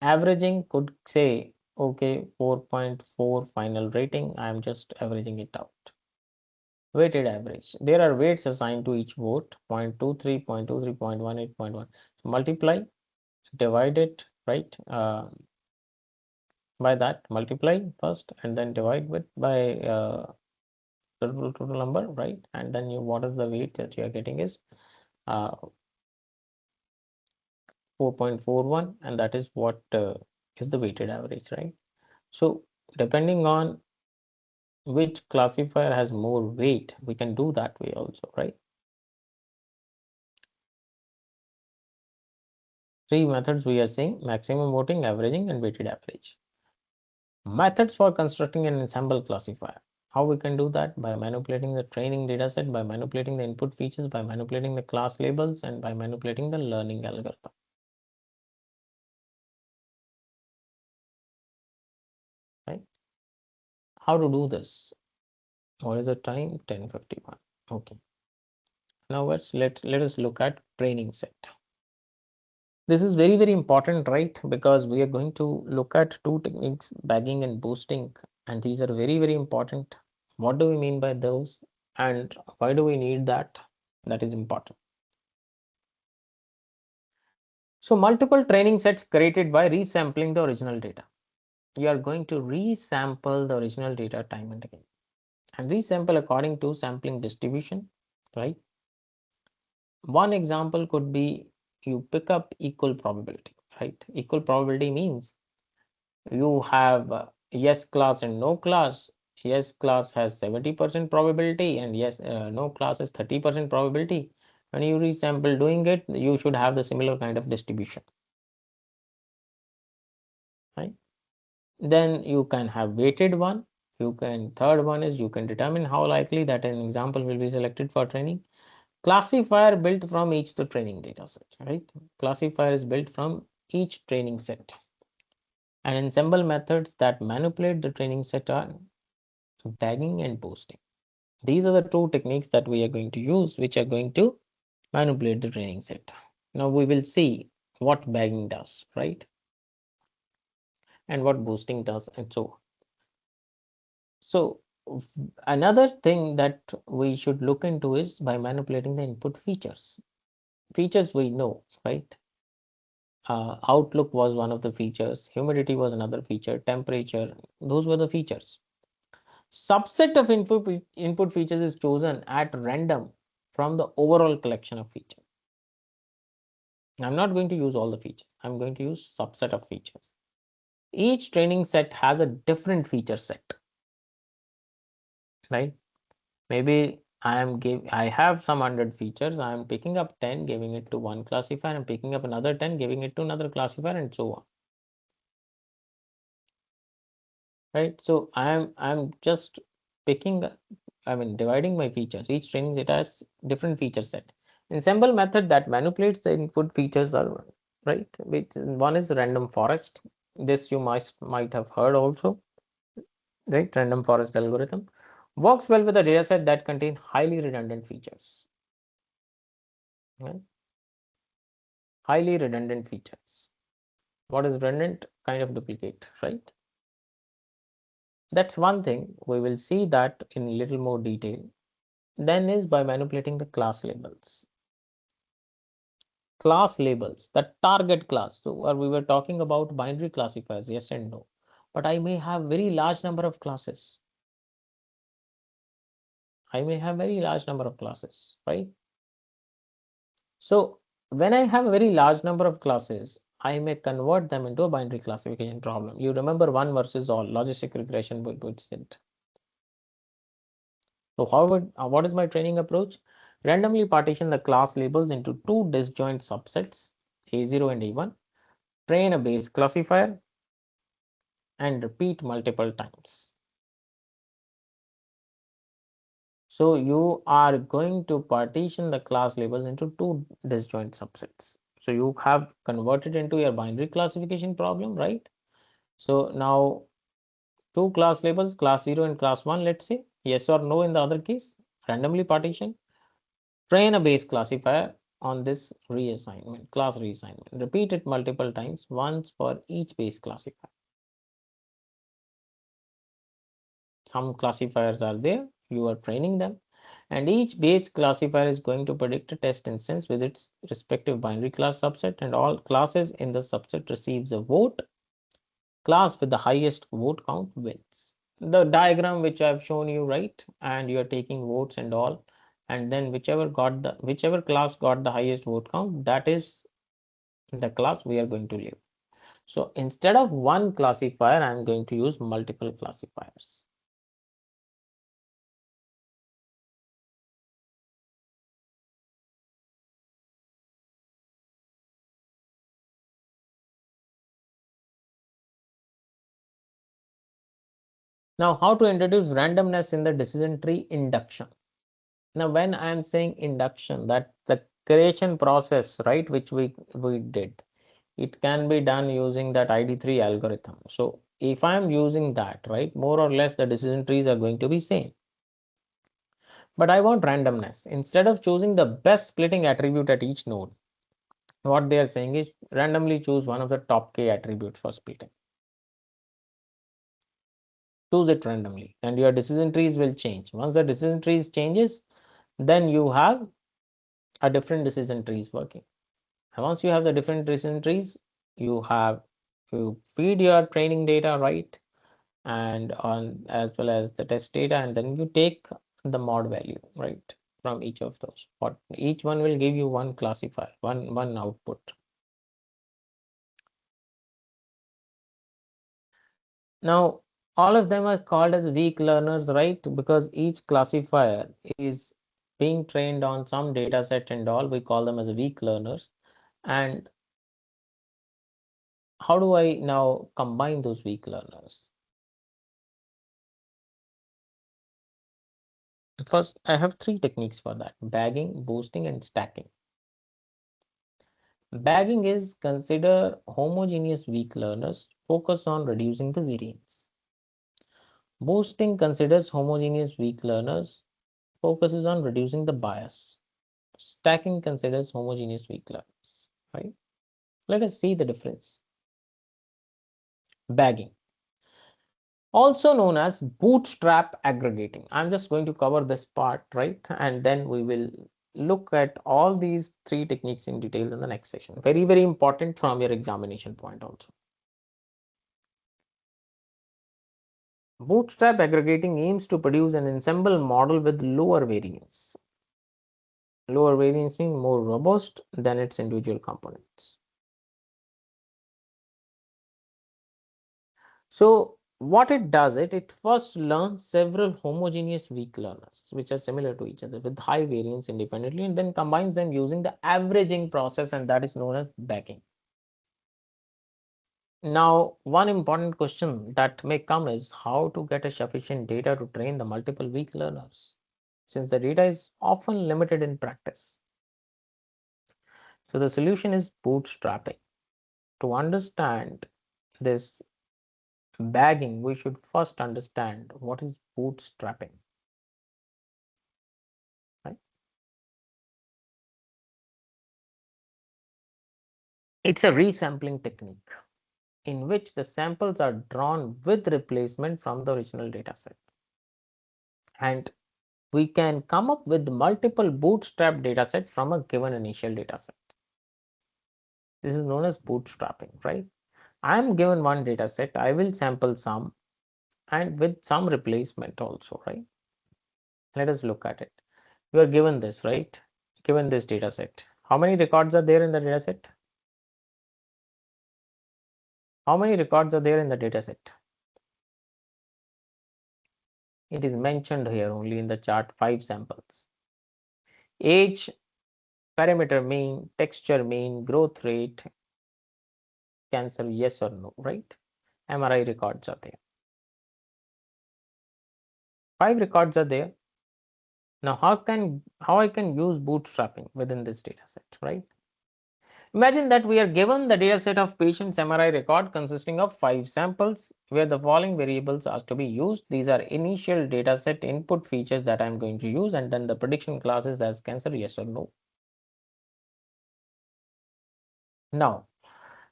Averaging could say, okay, 4.4 final rating. I'm just averaging it out. Weighted average. There are weights assigned to each vote: 0.23, 0.23, 0.18, 0.1. So multiply, divide it, right? By that, multiply first and then divide with by total number, right? And then what is the weight that you are getting is 4.41, and that is what is the weighted average, right? So depending on which classifier has more weight, we can do that way also, right? Three methods we are seeing: maximum voting, averaging, and weighted average. Methods for constructing an ensemble classifier. How we can do that? By manipulating the training dataset, by manipulating the input features, by manipulating the class labels, and by manipulating the learning algorithm. Right? How to do this? What is the time? 10:51. Okay. Now let us look at training set. This is very, very important, right? Because we are going to look at two techniques, bagging and boosting, and these are very, very important. What do we mean by those, and why do we need that? That is important. So multiple training sets created by resampling the original data. You are going to resample the original data time and again, and resample according to sampling distribution, right? One example could be you pick up equal probability, right? Equal probability means you have yes class and no class. Yes class has 70% probability, and yes no class has 30% probability. When you resample doing it, you should have the similar kind of distribution, right? Then you can have weighted one. Third one is you can determine how likely that an example will be selected for training. Classifier built from each the training data set, right? Classifier is built from each training set. And ensemble methods that manipulate the training set are bagging and boosting. These are the two techniques that we are going to use, which are going to manipulate the training set. Now we will see what bagging does, right? And what boosting does, and so on. So another thing that we should look into is by manipulating the input features. Features we know, right? Outlook was one of the features, humidity was another feature, temperature, those were the features. Subset of input features is chosen at random from the overall collection of features. I'm not going to use all the features. I'm going to use subset of features. Each training set has a different feature set, right? Maybe I have some 100 features. I am picking up 10, giving it to one classifier, and picking up another 10, giving it to another classifier, and so on. Right? So I'm just picking, dividing my features. Each training set has different feature set. Ensemble method that manipulates the input features are right. Which one is random forest. This you might have heard also. Right? Random forest algorithm works well with a data set that contain highly redundant features. Right? Highly redundant features. What is redundant? Kind of duplicate, right? That's one thing. We will see that in little more detail. Then is by manipulating the class labels. Class labels, the target class. So we were talking about binary classifiers, yes and no. But I may have very large number of classes. I may have very large number of classes, right? So when I have a very large number of classes, I may convert them into a binary classification problem. You remember one versus all, logistic regression would sit. So what is my training approach? Randomly partition the class labels into two disjoint subsets, A0 and A1, train a base classifier, and repeat multiple times. So you are going to partition the class labels into two disjoint subsets. So you have converted into your binary classification problem, right? So now two class labels, class 0 and class 1, let's say, yes or no in the other case, randomly partition. Train a base classifier on this reassignment, class reassignment. Repeat it multiple times, once for each base classifier. Some classifiers are there, you are training them, and each base classifier is going to predict a test instance with its respective binary class subset, and all classes in the subset receives a vote. Class with the highest vote count wins. The diagram which I've shown you, right? And you're taking votes and all, and then whichever class got the highest vote count, that is the class we are going to leave. So instead of one classifier, I'm going to use multiple classifiers. Now, how to introduce randomness in the decision tree induction? Now, when I am saying induction, that the creation process, right, which we did, it can be done using that ID3 algorithm. So if I am using that, right, more or less the decision trees are going to be same. But I want randomness. Instead of choosing the best splitting attribute at each node, what they are saying is randomly choose one of the top k attributes for splitting. Choose it randomly and your decision trees will change. Once the decision trees changes, then you have a different decision trees working. And once you have the different decision trees, you feed your training data, right? And on as well as the test data, and then you take the mod value, right, from each of those. What each one will give you one classifier, one output. Now all of them are called as weak learners, right? Because each classifier is being trained on some data set and all, we call them as weak learners. And how do I now combine those weak learners? First, I have three techniques for that: bagging, boosting, and stacking. Bagging is consider homogeneous weak learners, focus on reducing the variance. Boosting considers homogeneous weak learners, focuses on reducing the bias. Stacking considers homogeneous weak learners, right? Let us see the difference. Bagging, also known as bootstrap aggregating. I'm just going to cover this part, right? And then we will look at all these three techniques in detail in the next session. Very, very important from your examination point also. Bootstrap aggregating aims to produce an ensemble model with lower variance. Lower variance means more robust than its individual components. So what it does, it first learns several homogeneous weak learners which are similar to each other with high variance independently, and then combines them using the averaging process, and that is known as bagging. Now, one important question that may come is how to get a sufficient data to train the multiple weak learners, since the data is often limited in practice. So the solution is bootstrapping. To understand this bagging, we should first understand what is bootstrapping. Right? It's a resampling technique in which the samples are drawn with replacement from the original data set. And we can come up with multiple bootstrap data set from a given initial data set. This is known as bootstrapping, right? I am given one data set, I will sample some and with some replacement also, right? Let us look at it. You are given this, right? Given this data set. How many records are there in the data set? How many records are there in the data set? It is mentioned here only in the chart 5 samples. Age, parameter mean, texture mean, growth rate, cancer, yes or no, right? MRI records are there. 5 records are there. Now, how I can use bootstrapping within this data set, right? Imagine that we are given the data set of patient's MRI record consisting of 5 samples where the following variables are to be used. These are initial data set input features that I'm going to use, and then the prediction classes as cancer, yes or no. Now,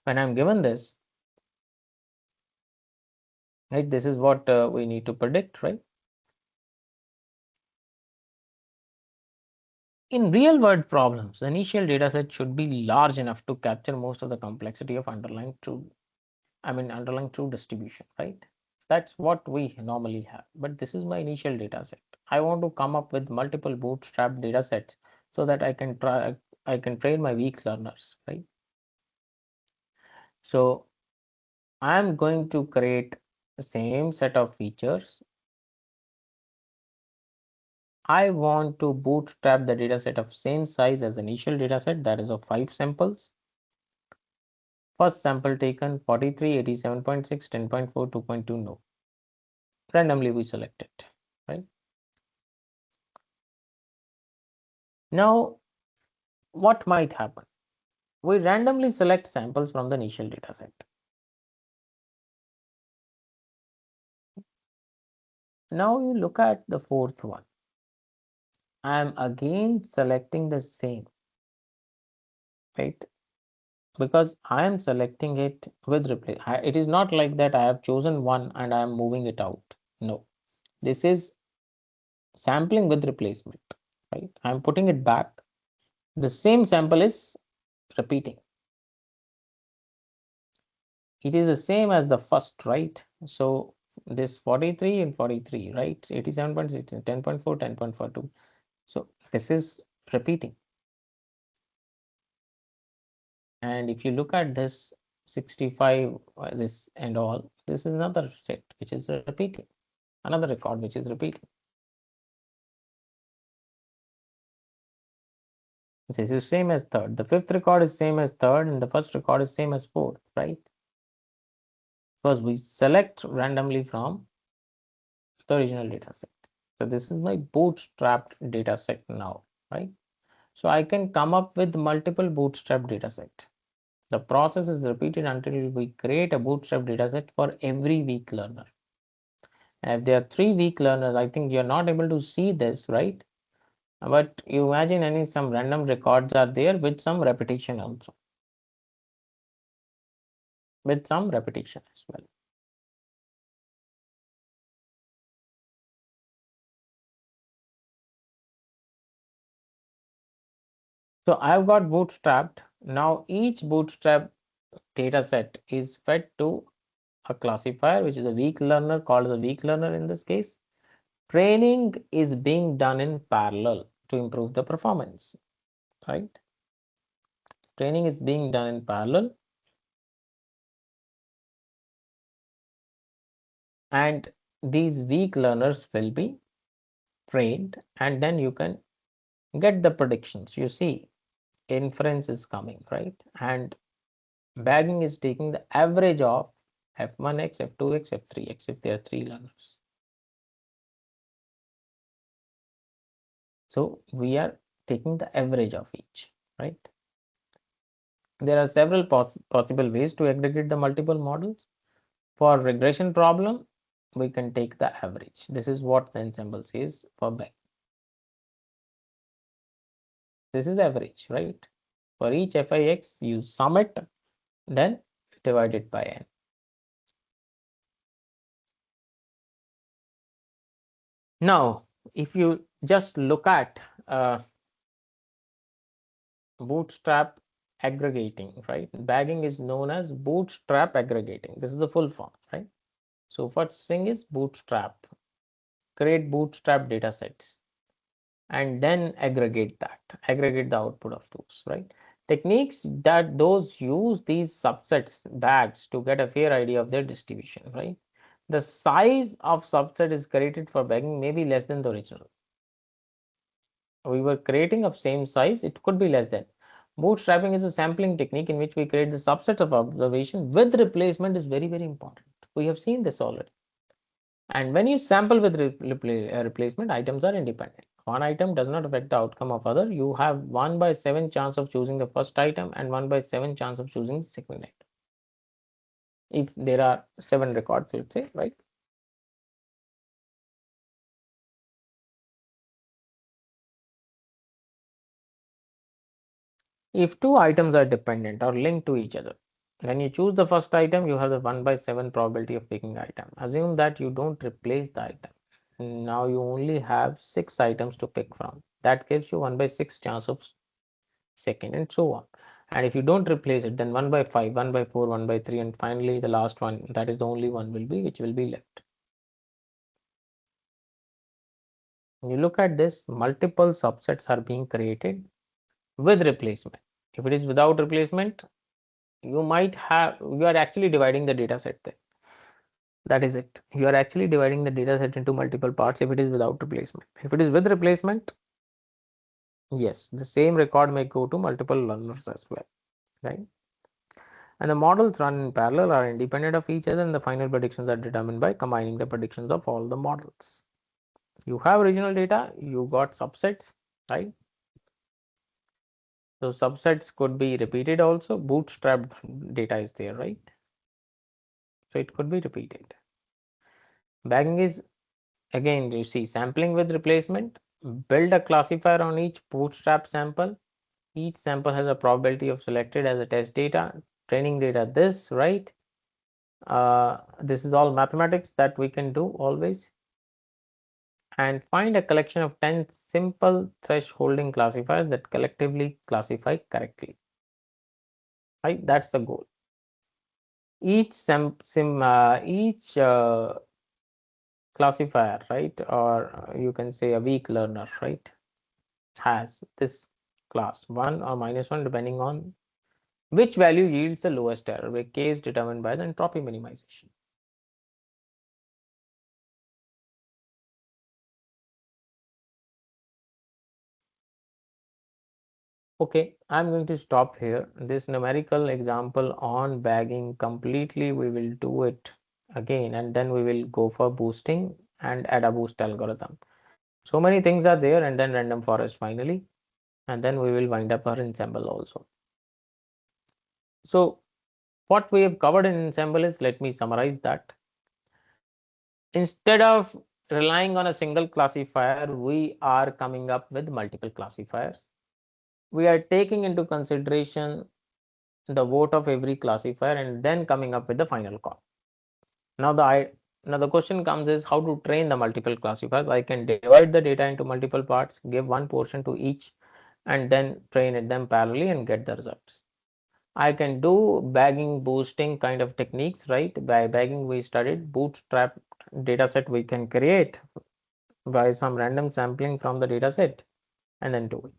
when I'm given this, right, this is what we need to predict, right? In real world problems, the initial data set should be large enough to capture most of the complexity of underlying true distribution, right? That's what we normally have. But this is my initial data set. I want to come up with multiple bootstrap data sets so that I can train my weak learners, right? So I'm going to create the same set of features. I want to bootstrap the data set of same size as the initial data set, that is of 5 samples. First sample taken 43, 87.6, 10.4, 2.2, no. Randomly we select it, right? Now, what might happen? We randomly select samples from the initial data set. Now you look at the fourth one. I am again selecting the same, right? Because I am selecting it with replace. It is not like that I have chosen one and I am moving it out. No, this is sampling with replacement, right? I am putting it back. The same sample is repeating. It is the same as the first, right? So this 43 and 43, right? 87.6, 10.4, 10.42. So this is repeating. And if you look at this 65, this and all, this is another set which is repeating, another record which is repeating. This is same as third. The fifth record is same as third, and the first record is same as fourth, right? Because we select randomly from the original data set. So this is my bootstrapped data set now, right? So I can come up with multiple bootstrap data set. The process is repeated until we create a bootstrap data set for every weak learner. And if there are 3 weak learners, I think you're not able to see this, right? But you imagine some random records are there with some repetition also. With some repetition as well. So I've got bootstrapped. Now each bootstrap data set is fed to a classifier, which is a weak learner, called as a weak learner in this case. Training is being done in parallel to improve the performance, right? Training is being done in parallel. And these weak learners will be trained, and then you can get the predictions. You see, inference is coming, right? And bagging is taking the average of F1x, F2x, F3x if there are 3 learners. So we are taking the average of each, right? There are several possible ways to aggregate the multiple models. For regression problem, we can take the average. This is what the ensemble says for bagging. This is average, right? For each Fix, you sum it, then divide it by n. Now, if you just look at bootstrap aggregating, right? Bagging is known as bootstrap aggregating. This is the full form, right? So first thing is bootstrap. Create bootstrap data sets and then aggregate that, aggregate the output of those, right? Techniques that those use these subsets, bags, to get a fair idea of their distribution, right? The size of subset is created for bagging may be less than the original. We were creating of same size, it could be less than. Bootstrapping is a sampling technique in which we create the subset of observation with replacement is very, very important. We have seen this already. And when you sample with replacement, items are independent. One item does not affect the outcome of other. You have 1/7 chance of choosing the first item and 1/7 chance of choosing the second item. If there are 7 records, let's say, right? If 2 items are dependent or linked to each other, when you choose the first item, you have the 1/7 probability of picking the item. Assume that you don't replace the item. Now you only have 6 items to pick from. That gives you 1/6 chance of second, and so on. And if you don't replace it, then 1/5, 1/4, 1/3, and finally the last one, that is the only one which will be left. You look at this, multiple subsets are being created with replacement. If it is without replacement, you are actually dividing the data set there. That is it. You are actually dividing the data set into multiple parts if it is without replacement. If it is with replacement, yes, the same record may go to multiple learners as well, right? And the models run in parallel are independent of each other, and the final predictions are determined by combining the predictions of all the models. You have original data, you got subsets, right? So subsets could be repeated also. Bootstrapped data is there, right? So it could be repeated. Bagging is, again, you see, sampling with replacement. Build a classifier on each bootstrap sample. Each sample has a probability of selected as a test data. Training data, this, right? This is all mathematics that we can do always. And find a collection of 10 simple thresholding classifiers that collectively classify correctly. Right, that's the goal. Each classifier, right, or you can say a weak learner, right, has this class 1 or -1 depending on which value yields the lowest error, where k is determined by the entropy minimization. Okay, I'm going to stop here. This numerical example on bagging completely, we will do it again, and then we will go for boosting and AdaBoost algorithm. So many things are there, and then random forest finally, and then we will wind up our ensemble also. So what we have covered in ensemble is, let me summarize that. Instead of relying on a single classifier, we are coming up with multiple classifiers. We are taking into consideration the vote of every classifier and then coming up with the final call. Now the question comes is how to train the multiple classifiers. I can divide the data into multiple parts, give one portion to each, and then train it them parallelly and get the results. I can do bagging, boosting kind of techniques, right? By bagging, we studied bootstrap dataset we can create by some random sampling from the dataset and then do it.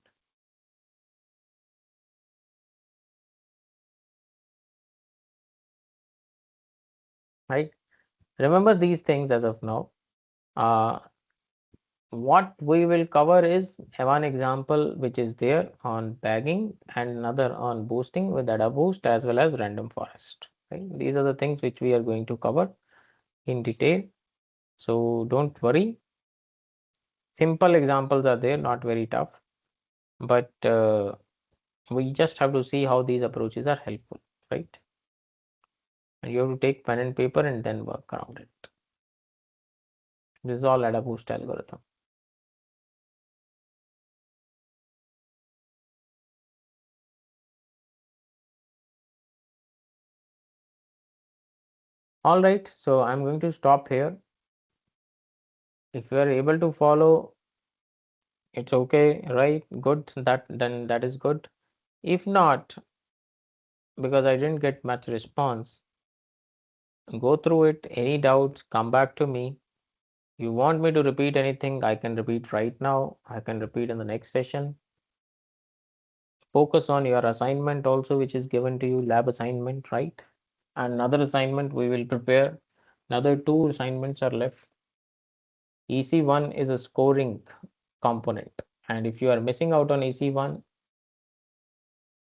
Right? Remember these things as of now. What we will cover is one example which is there on bagging and another on boosting with AdaBoost as well as random forest. Right? These are the things which we are going to cover in detail. So don't worry. Simple examples are there, not very tough, but we just have to see how these approaches are helpful, right? And you have to take pen and paper and then work around it. This is all AdaBoost algorithm. All right, so I'm going to stop here. If you are able to follow, it's okay, right? Good, then that is good. If not, because I didn't get much response, go through it. Any doubts, come back to me. You want me to repeat anything, I can repeat right now. I can repeat in the next session. Focus on your assignment also, which is given to you, lab assignment, right? And another assignment we will prepare. Another two assignments are left. EC1 is a scoring component. And if you are missing out on EC1,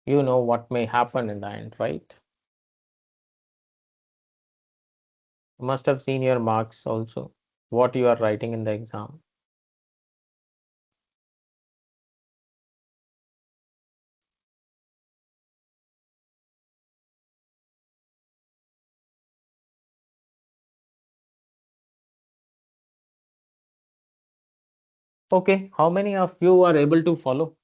you know what may happen in the end, right? You must have seen your marks also, what you are writing in the exam. Okay, how many of you are able to follow?